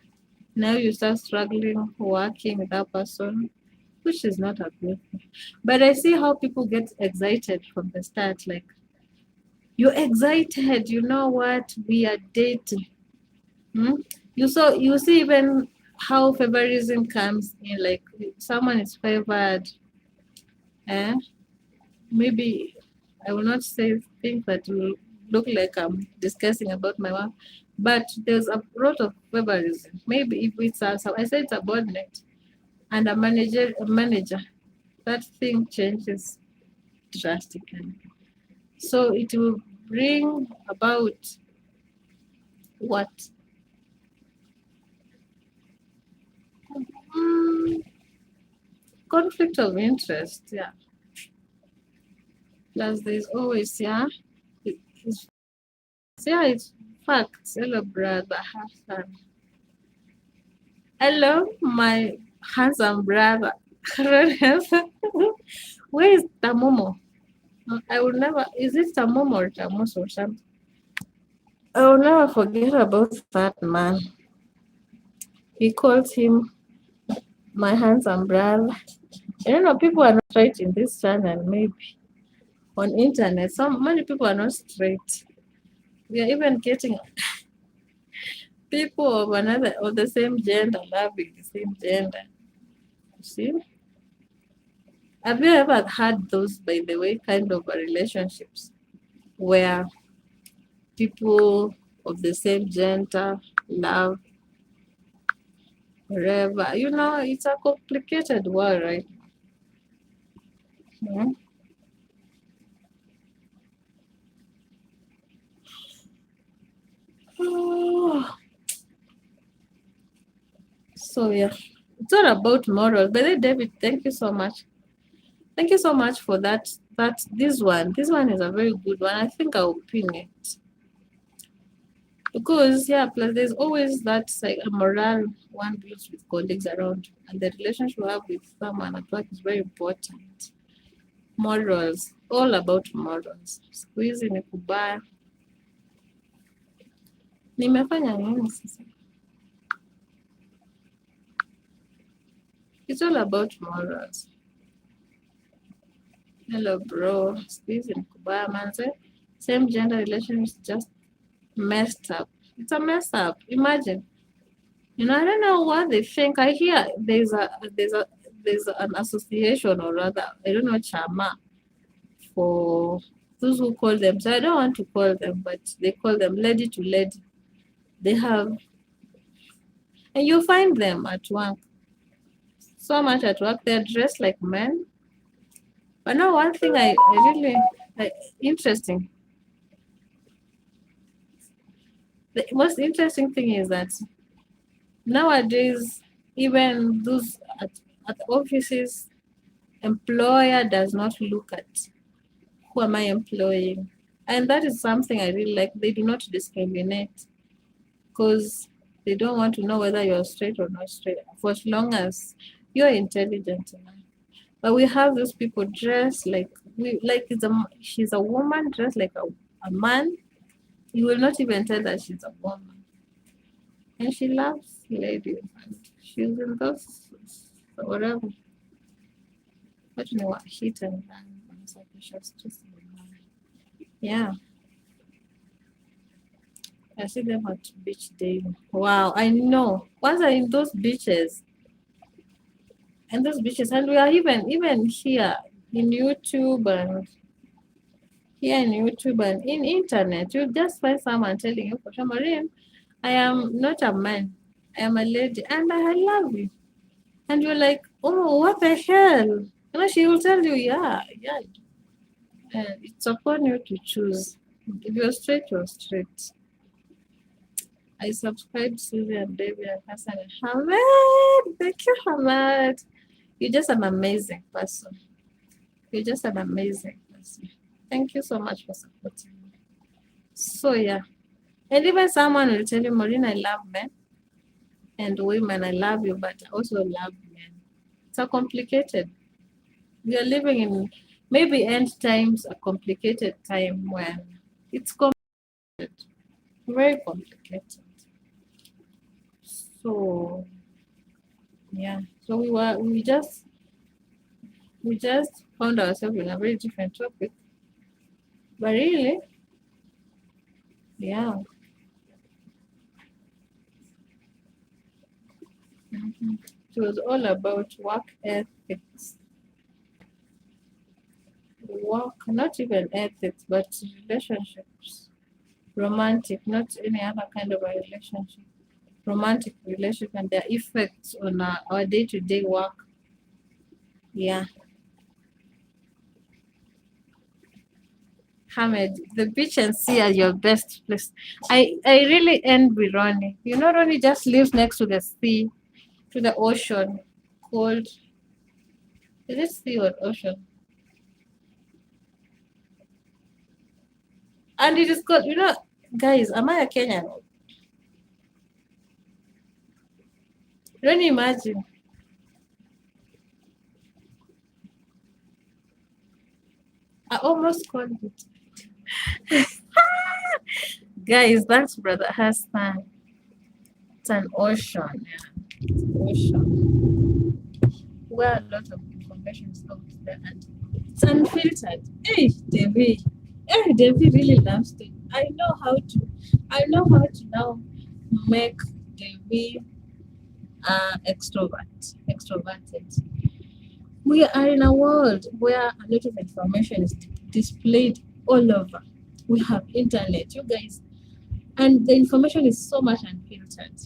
Now you start struggling working with that person, which is not a good thing. But I see how people get excited from the start, like, you're excited, you know what, we are dating. You see even how favorism comes in, like someone is favored, maybe I will not say things that will look like I'm discussing about my work, but there's a lot of favorism. Maybe if it's I say it's a subordinate and a manager, that thing changes drastically. So it will bring about what? Mm, conflict of interest, yeah. Plus, there's always, yeah, it's, yeah, it's facts. Hello, brother Hassan. Hello, my handsome brother. Where is Tamomo? I will never, is it Tamomo or Tamos or something? I will never forget about that man. He called him my handsome brother. I don't know, people are not right in this channel, maybe. On internet, many people are not straight. We are even getting people of the same gender loving the same gender. You see? Have you ever had those, by the way, kind of relationships where people of the same gender love wherever? You know, it's a complicated world, right? Mhm. So yeah, it's all about morals. But then, David, thank you so much. Thank you so much for that. This one is a very good one. I think I'll pin it because yeah. Plus, there's always that like a morale one builds with colleagues around, and the relationship you have with someone at work is very important. Morals, all about morals. Siku hizi ni kubaya. Nimefanya nini sasa? It's all about morals. Hello, bro. Siku hizi ni kubaya manze. Same gender relationships just messed up. It's a mess up. Imagine. You know, I don't know what they think. I hear there's an association or rather, I don't know, chama for those who call them. So I don't want to call them, but they call them lady to lady. They have, and you find them at work. So much at work, they're dressed like men. But now one thing I really interesting. The most interesting thing is that nowadays, even those at offices, employer does not look at who am I employing, and that is something I really like. They do not discriminate because they don't want to know whether you're straight or not straight, for as long as you're intelligent enough. But we have those people dressed like she's a woman dressed like a man. You will not even tell that she's a woman. And she loves ladies and she's in those whatever. What you know what hit and run. Yeah. I see them at beach daily. Wow, I know. Once I'm in those beaches and we are even here in YouTube and in internet, you just find someone telling you, for Maureen, I am not a man, I am a lady, and I love you. And you're like, oh, what the hell? You know, she will tell you, yeah. And it's upon you to choose. If you're straight, you're straight. I subscribe to Susie and David and Hassan and Hamad. Thank you, Hamad. You're just an amazing person. You're just an amazing person. Thank you so much for supporting me. So yeah. And even someone will tell you, Maureen, I love men and women, I love you, but I also love men. It's a complicated. We are living in maybe end times, a complicated time when it's complicated, very complicated. So yeah, so we just found ourselves in a very different topic, but really, yeah. It was all about work ethics, work, not even ethics, but relationships. Romantic, not any other kind of a relationship. Romantic relationship and their effects on our day-to-day work. Yeah. Hamed, the beach and sea are your best place. I really envy Ronnie. You know, Ronnie just lives next to the sea, to the ocean, cold. Is it sea or ocean? And it is cold. You know, guys, am I a Kenyan? Don't imagine. I almost called it. Guys, that's brother Hassan. It's an ocean. Yeah. It's ocean. Where a lot of information is out there and it's unfiltered. Hey, Devi. Hey, Devi really loves it. I know how to now make Devi extroverted. We are in a world where a lot of information is displayed all over. We have internet, you guys, and the information is so much unfiltered.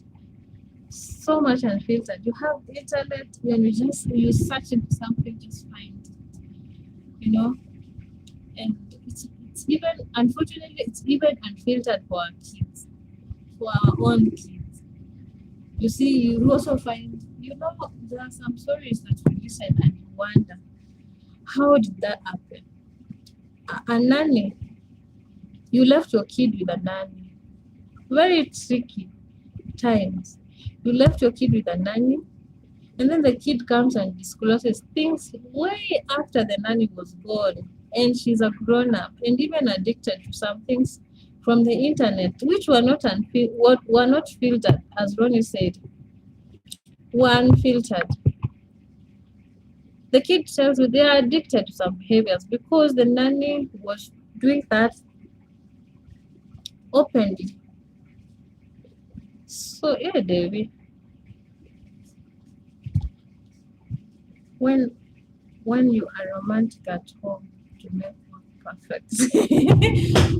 So much unfiltered. You have the internet when you search into something, just find it, you know. And it's even unfortunately it's even unfiltered for our kids, for our own kids. You see, you also find, you know, there are some stories that we listen and you wonder, how did that happen? A nanny, you left your kid with a nanny. Very tricky times. You left your kid with a nanny, and then the kid comes and discloses things way after the nanny was gone, and she's a grown up and even addicted to some things from the internet, which were not were not filtered, as Ronnie said, were unfiltered. The kid tells you they are addicted to some behaviors because the nanny was doing that openly. So yeah, David, when you are romantic at home to make work perfect.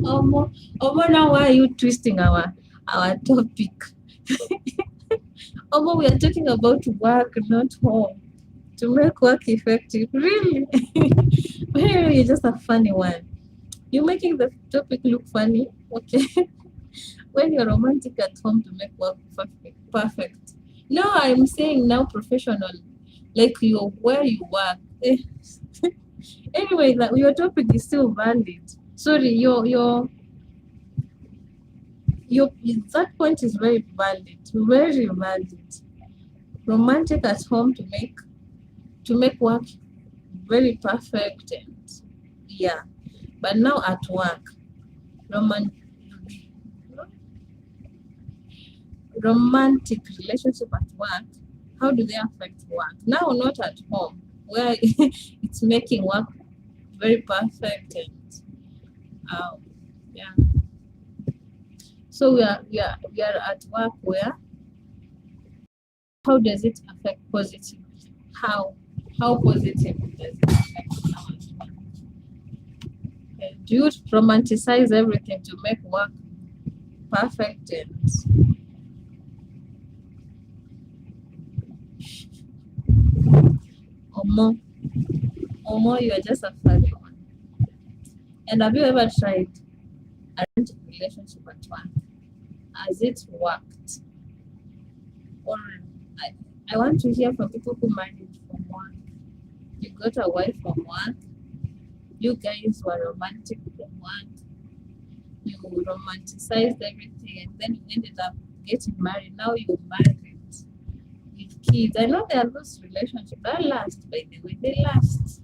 Now why are you twisting our topic? We are talking about work, not home. To make work effective. Really? Really, you're just a funny one. You're making the topic look funny, okay? When you're romantic at home to make work perfect. No, I'm saying now professional, like you're where you work. Anyway, your topic is still valid. Sorry, your that point is very valid, very valid. Romantic at home to make work very perfect and yeah. But now at work, romantic relationship at work, how do they affect work? Now not at home, where it's making work very perfect and yeah. So we are at work where, how does it affect positive? How positive does it affect our work? Okay. Do you romanticize everything to make work perfect and or more you are just a funny one? And have you ever tried a romantic relationship at work? Has it worked? Or I want to hear from people who married from work. You got a wife from work. You guys were romantic from work. You romanticized everything, and then you ended up getting married. Now you're married with kids. I know there are those relationships that last, by the way, they last.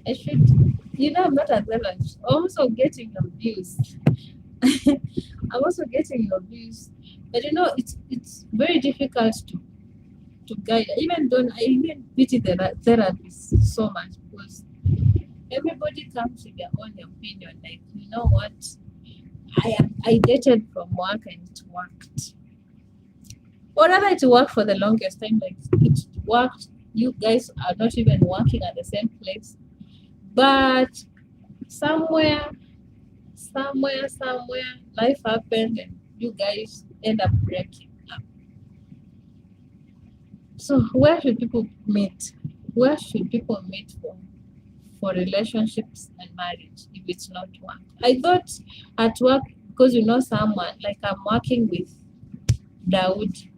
I should, I'm not at that age. Also getting your views. I'm also getting your views. But it's very difficult to guide. Even though I even pity the therapists so much because everybody comes with their own opinion. Like, you know what? I dated from work and it worked. Or rather it worked for the longest time. Like it worked. You guys are not even working at the same place. But somewhere, life happened and you guys end up breaking up. So where should people meet? Where should people meet for relationships and marriage if it's not work? I thought at work, because you know someone, like I'm working with Dawood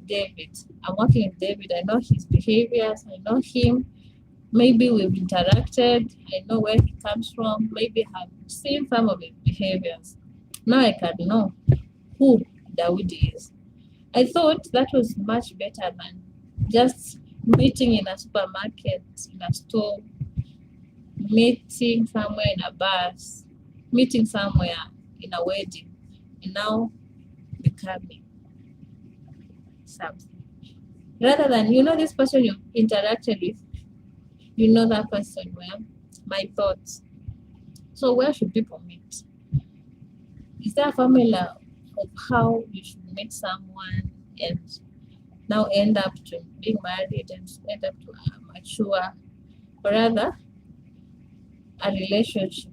David. I'm working with David. I know his behaviors. I know him. Maybe we've interacted. I know where he comes from. Maybe I've seen some of his behaviors. Now I can know who Dawood is. I thought that was much better than just meeting in a supermarket, in a store, meeting somewhere in a bus, meeting somewhere in a wedding, and now becoming something. Rather than, you know, this person you interacted with, you know that person well. My thoughts. So where should people meet? Is there a formula of how you should meet someone and now end up to being married and end up to mature, or rather a relationship?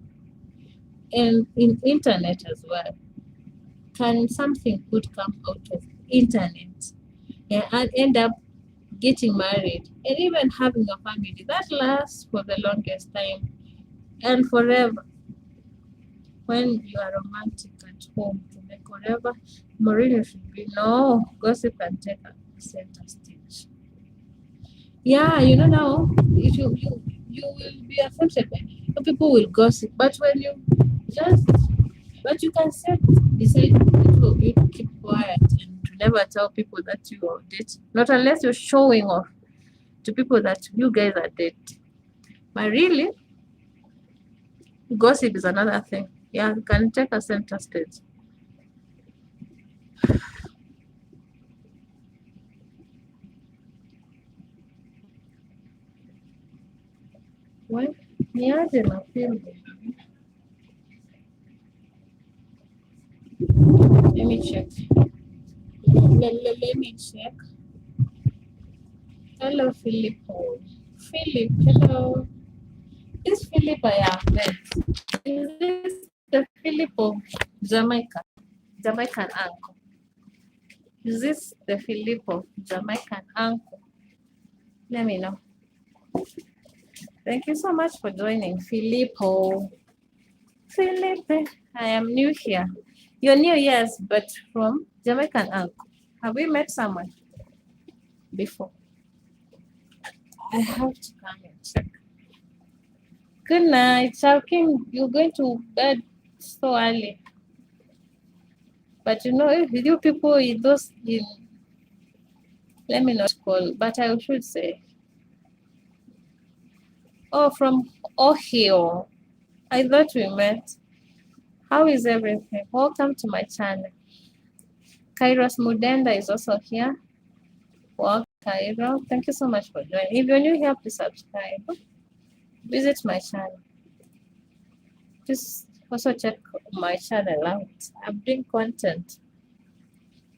And in internet as well, can something good come out of internet, yeah, and end up getting married and even having a family that lasts for the longest time and forever? When you are romantic at home to make whatever Mourinho should be, no, gossip can take a center stage. Yeah, you know now, if you will be affected by people will gossip, but when you just but you can decide to you to keep quiet and to never tell people that you are dating. Not unless you're showing off to people that you guys are dating. But really, gossip is another thing. Yeah, you can take a center stage. Well, niaje na film. Let me check. Let me check. Hello, Filippo. Philip, hello. This Philip I have met. Is this the Philip of Jamaica? Jamaican uncle. Is this the Philip of Jamaican uncle? Let me know. Thank you so much for joining, Filippo. Felipe, I am new here. You're new, yes, but from Jamaican uncle. Have we met someone before? I have to come and check. Good night, Shalkin. You're going to bed so early. But you know, if you people in those in, let me not call, but I should say, oh, from Ohio. I thought we met. How is everything? Welcome to my channel. Kairos Mudenda is also here. Well, Cairo, thank you so much for joining. If you're new here, please subscribe. Visit my channel. Please also check my channel out. I'm doing content.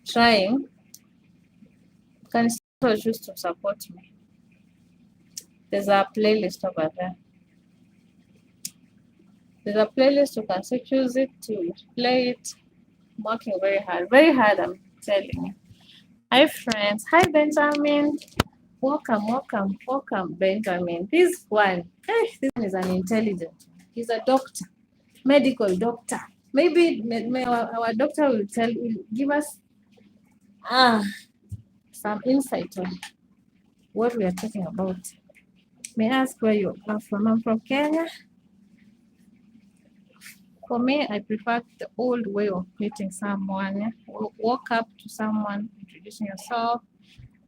Trying. You can still choose to support me. There's a playlist over there. There's a playlist, you can still choose it to play it. I'm working very hard. Very hard, I'm telling you. Hi friends. Hi Benjamin. Welcome, Benjamin. This one is an intelligent. He's a doctor, medical doctor. Maybe our doctor will give us some insight on what we are talking about. May I ask where you are from? I'm from Kenya. For me, I prefer the old way of meeting someone. Walk up to someone, introducing yourself,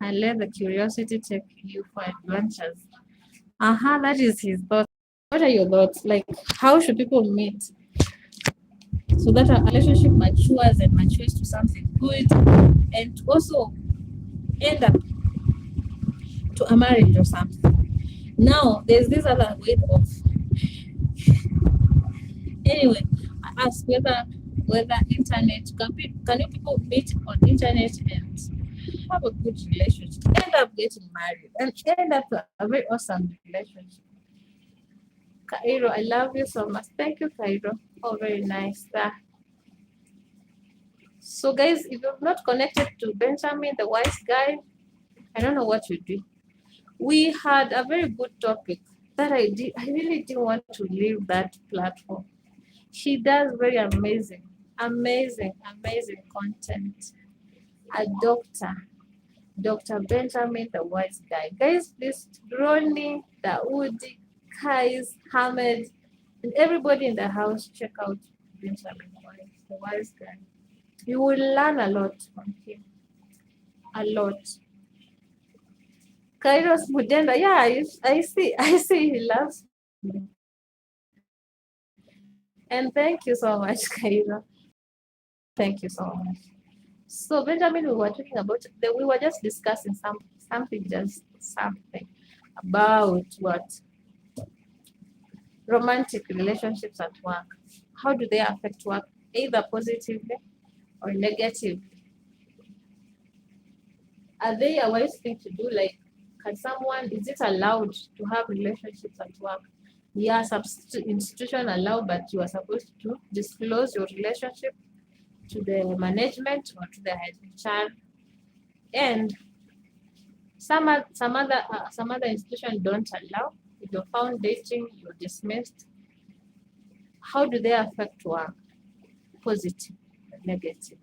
and let the curiosity take you for adventures. That is his thought. What are your thoughts? Like, how should people meet so that a relationship matures to something good and also end up to a marriage or something? Now, there's this other way of. Anyway, I ask whether internet can you people meet on internet and have a good relationship, end up getting married, and end up a very awesome relationship. Cairo, I love you so much. Thank you, Cairo. Oh, very nice. So, guys, if you've not connected to Benjamin, the wise guy, I don't know what you do. We had a very good topic that I really didn't want to leave that platform. She does very amazing content. A doctor, Dr. Benjamin, the wise guy. Guys, please, Ronnie, Dawoodi, Kais, Hamed, and everybody in the house, check out Benjamin, the wise guy. You will learn a lot from him. A lot. Kairos Budenda, yeah, I see he loves me. And thank you so much, Kairo. Thank you so much. So Benjamin, we were talking about we were just discussing something about what romantic relationships at work. How do they affect work, either positively or negatively? Are they a wise thing to do? Like, is it allowed to have relationships at work? Yeah, some institution allow, but you are supposed to disclose your relationship to the management or to the HR. And some other institutions don't allow. If you're found dating, you're dismissed. How do they affect work? Positive, negative.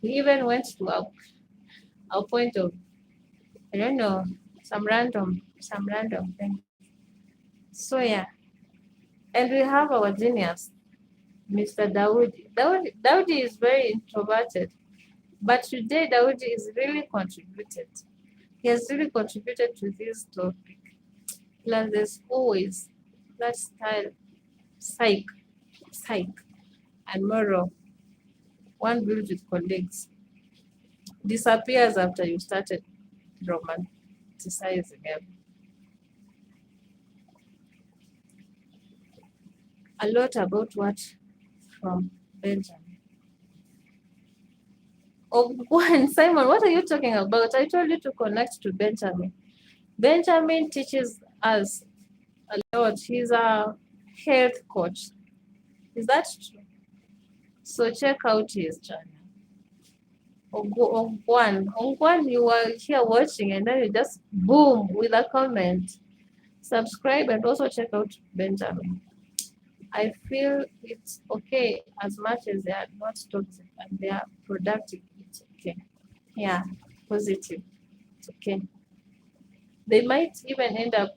We even went to a point of, I don't know, some random thing. So yeah, and we have our genius, Mr. Dawoodi. Dawoodi is very introverted, but today Dawoodi is really contributed. He has really contributed to this topic. Plus, there's always that style, psych, and moral. One builds with colleagues, disappears after you started romanticizing him. A lot about what from Benjamin. Oh, one, Simon, what are you talking about? I told you to connect to Benjamin. Benjamin teaches us a lot. He's a health coach. Is that true? So check out his channel. Ongwan, you were here watching and then you just boom with a comment. Subscribe and also check out Benjamin. I feel it's okay as much as they are not toxic and they are productive. It's okay. Yeah, positive. It's okay. They might even end up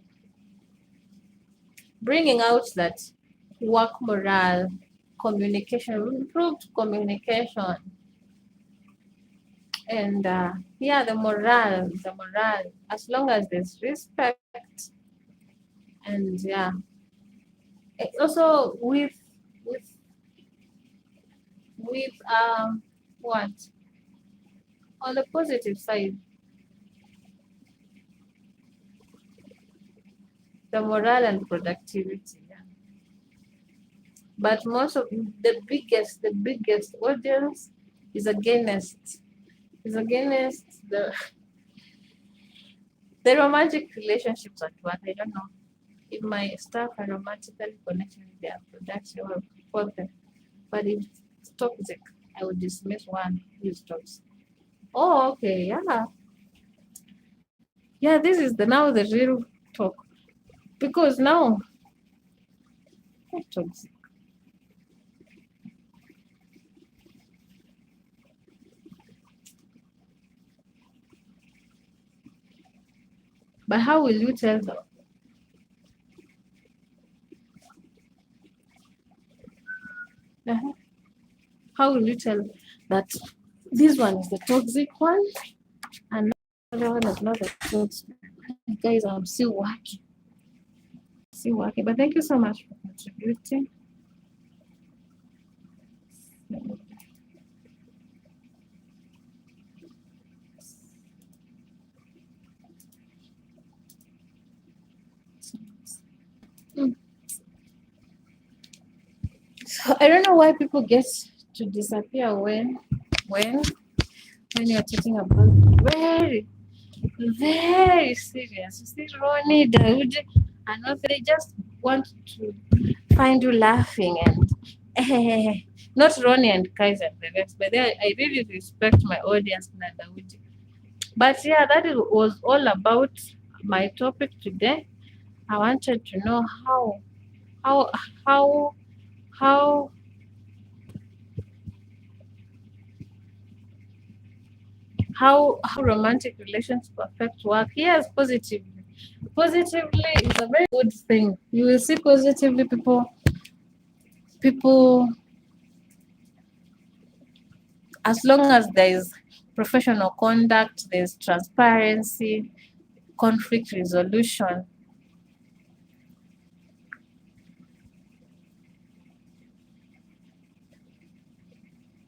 bringing out that work morale, communication, improved communication, and the morale, as long as there's respect, and also with what on the positive side, the morale and productivity. Yeah. But most of the biggest audience is against the romantic relationships at work. I don't know if my staff are romantically connected with their production or content, but if it's toxic, I would dismiss one who is toxic. Oh, okay, yeah. Yeah, this is the real talk. Because now, toxic. But how will you tell them? How will you tell that this one is the toxic one and another one is not the toxic? Guys, I'm still working. But thank you so much for contributing. So I don't know why people get to disappear when you're talking about very, very serious. You see, Ronnie, Dawoodi, and also they just want to find you laughing and not Ronnie and Kaiser and the rest. But I really respect my audience, Nadaudi. But yeah, was all about my topic today. I wanted to know how how how how romantic relationships affect work. Yes, positively. Positively is a very good thing. You will see positively people as long as there is professional conduct, there's transparency, conflict resolution.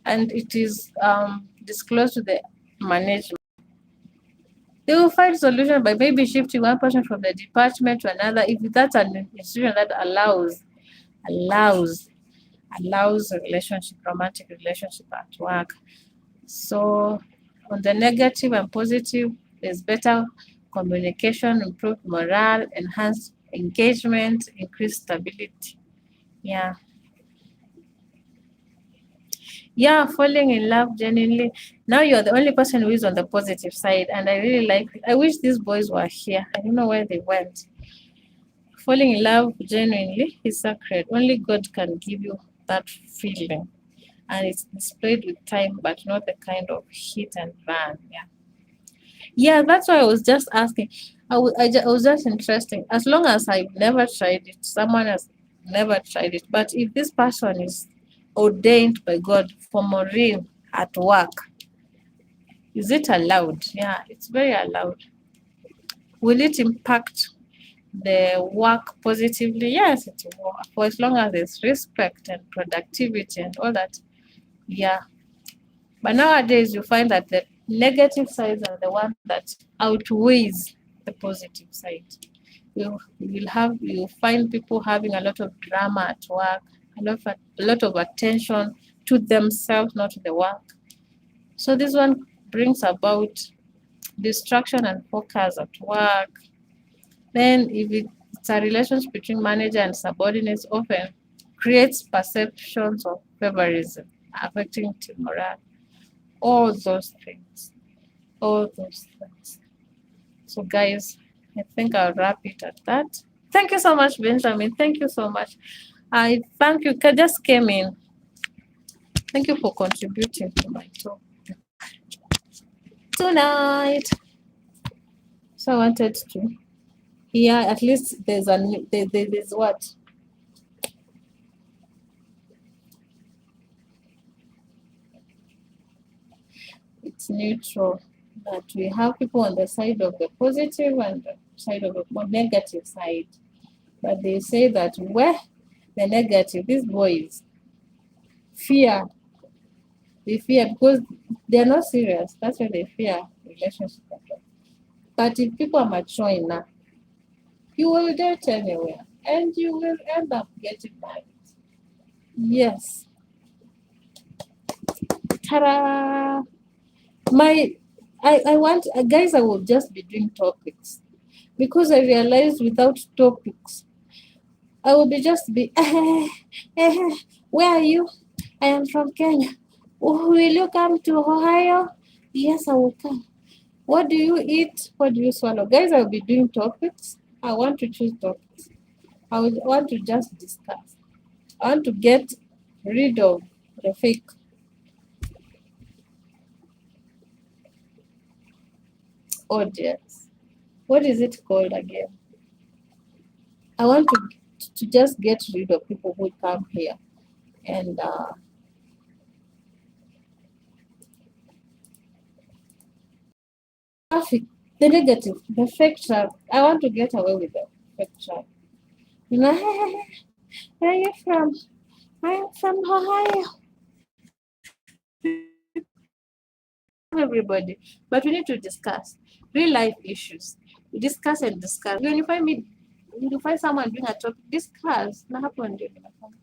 And it is disclosed to the management. They will find solution by maybe shifting one person from the department to another if that's an institution that allows allows a relationship, romantic relationship at work. So on the negative and positive, there's better communication, improved morale, enhanced engagement, increased stability. Yeah. Yeah, falling in love genuinely. Now you're the only person who is on the positive side, and I really like it. I wish these boys were here. I don't know where they went. Falling in love genuinely is sacred. Only God can give you that feeling. And it's displayed with time, but not the kind of hit and run. Yeah. Yeah, that's why I was just asking. I was just interesting. As long as I've never tried it, someone has never tried it. But if this person is ordained by God for Maureen at work, is it allowed? Yeah, it's very allowed. Will it impact the work positively? Yes, it will. For as long as there's respect and productivity and all that. Yeah. But nowadays, you find that the negative sides are the one that outweighs the positive side. You'll find people having a lot of drama at work, a lot of attention to themselves, not to the work. So this one brings about distraction and focus at work. Then if it's a relationship between manager and subordinates, often creates perceptions of favorism, affecting team morale. All those things. All those things. So, guys, I think I'll wrap it at that. Thank you so much, Benjamin. Thank you so much. I thank you. Just came in. Thank you for contributing to my talk tonight. So I wanted to hear at least there's what it's neutral. That we have people on the side of the positive and the side of the more negative side. But they say that where the negative, these boys fear. They fear because they're not serious. That's why they fear relationship. But if people are mature enough, you will date anywhere and you will end up getting married. Yes. Ta-da! My I want guys, I will just be doing topics because I realized without topics I will be just be where are you? I am from Kenya. Oh, will you come to Ohio? Yes, I will come. What do you eat? What do you swallow? Guys, I'll be doing topics. I want to choose topics. I would want to just discuss. I want to get rid of the fake audience. What is it called again? I want to just get rid of people who come here and traffic, the negative, the fake traffic. I want to get away with the fake traffic. You know, where are you from? I am from Ohio. Everybody, but we need to discuss real life issues. We discuss and discuss. When you find someone doing a topic, discuss. Na hapo ndio inafanya.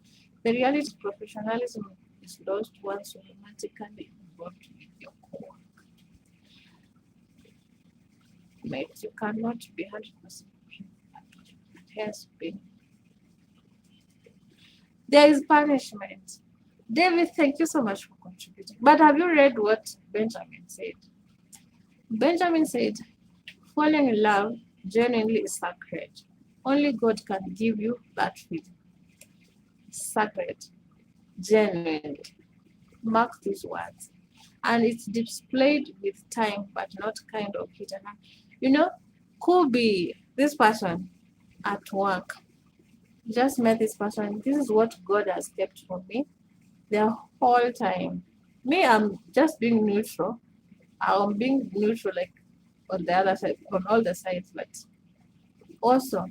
The reality professionalism is lost once you're romantically involved with your coworker. Mate, you cannot be 100% pure. It has been. There is punishment. David, thank you so much for contributing. But have you read what Benjamin said? Benjamin said, falling in love genuinely is sacred. Only God can give you that feeling. Sacred, genuinely. Mark these words. And it's displayed with time, but not kind of hit and run. You know, could be this person at work. Just met this person. This is what God has kept for me the whole time. Me, I'm just being neutral. I'm being neutral, like on the other side, on all the sides, but also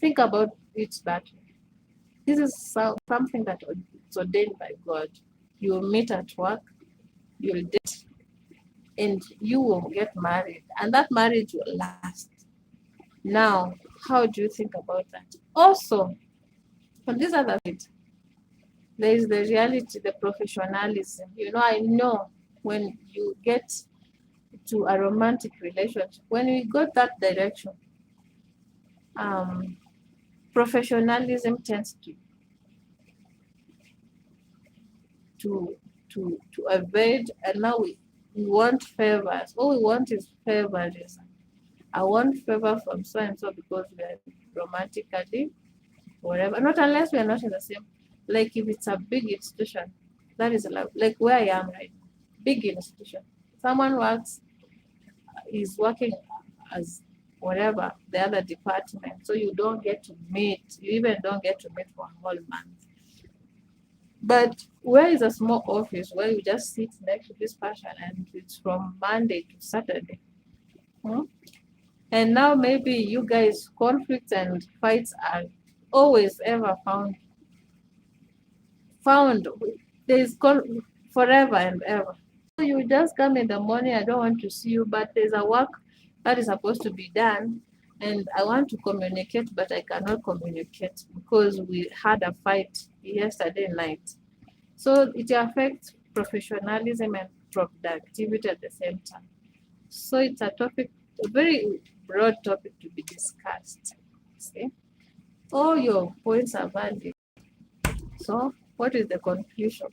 think about it that this is something that is ordained by God. You will meet at work, you'll date, and you will get married, and that marriage will last. Now, how do you think about that? Also, on this other side, there is the reality, the professionalism. I know when you get to a romantic relationship, when we go that direction, um, professionalism tends to to evade, and now we want favors. All we want is favorism. I want favor from so and so because we are romantically, whatever. Not unless we are not in the same. Like if it's a big institution, that is allowed. Like where I am right now, big institution. Someone is working as whatever the other department, so you don't get to meet. You even don't get to meet for a whole month. But where is a small office where you just sit next to this person and it's from Monday to Saturday? Hmm? And now maybe you guys conflicts and fights are always ever found. There's forever and ever. So you just come in the morning, I don't want to see you, but there's a work that is supposed to be done and I want to communicate, but I cannot communicate because we had a fight yesterday night. So it affects professionalism and productivity at the same time. So it's a very broad topic to be discussed. See? All your points are valid. So what is the conclusion?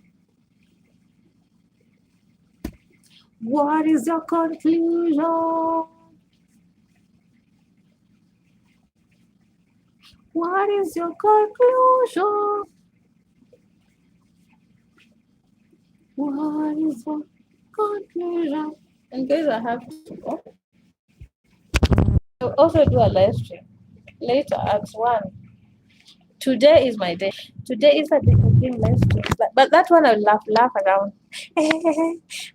What is your conclusion? What is your conclusion? What is your conclusion? And guys, I have to go. I'll also do a live stream later at 1. Today is my day. Today is a day for doing live stream. But that one I'll laugh around.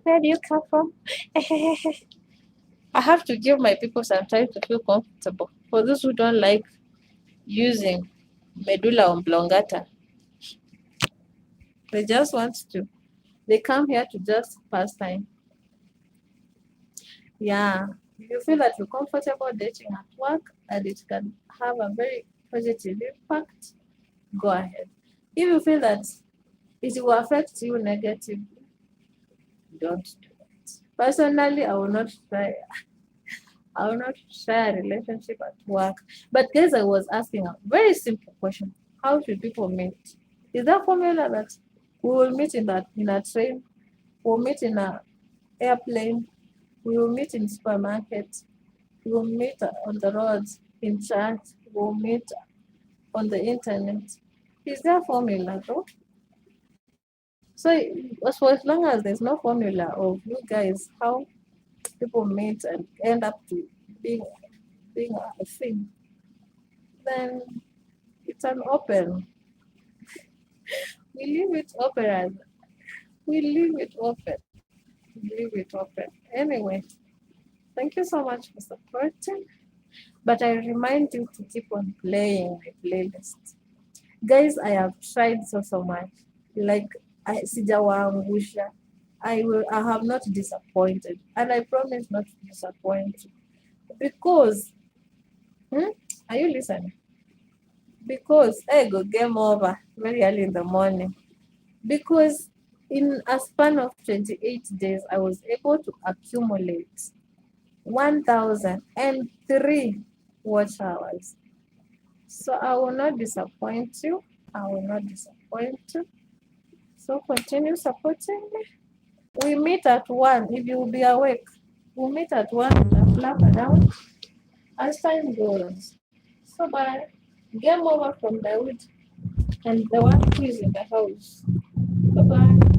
Where do you come from? I have to give my people some time to feel comfortable. For those who don't like using medulla oblongata, they just want to. They come here to just pass time. Yeah. If you feel that you're comfortable dating at work and it can have a very positive impact, go ahead. If you feel that it will affect you negatively, don't do it. Personally, I will not try a relationship at work. But guys, I was asking a very simple question. How should people meet? Is there a formula that we will meet in a train, we'll meet in an airplane, we will meet in supermarket, we will meet on the roads, in church, we will meet on the internet? Is there a formula though? So for as long as there's no formula of you guys how people meet and end up to being a thing, then it's an open. We leave it open. We leave it open. We leave it open. Anyway, thank you so much for supporting. But I remind you to keep on playing my playlist. Guys, I have tried so much. Like sijawaangusha. I have not disappointed. And I promise not to disappoint you. Because are you listening? Because I go game over very early in the morning. Because in a span of 28 days, I was able to accumulate 1,003 watch hours. So I will not disappoint you. I will not disappoint. point. So continue supporting me. We meet at 1 if you will be awake. We'll meet at 1 with the flap around as time goes. So bye. Game over from Dawood and the one who is in the house. Bye bye.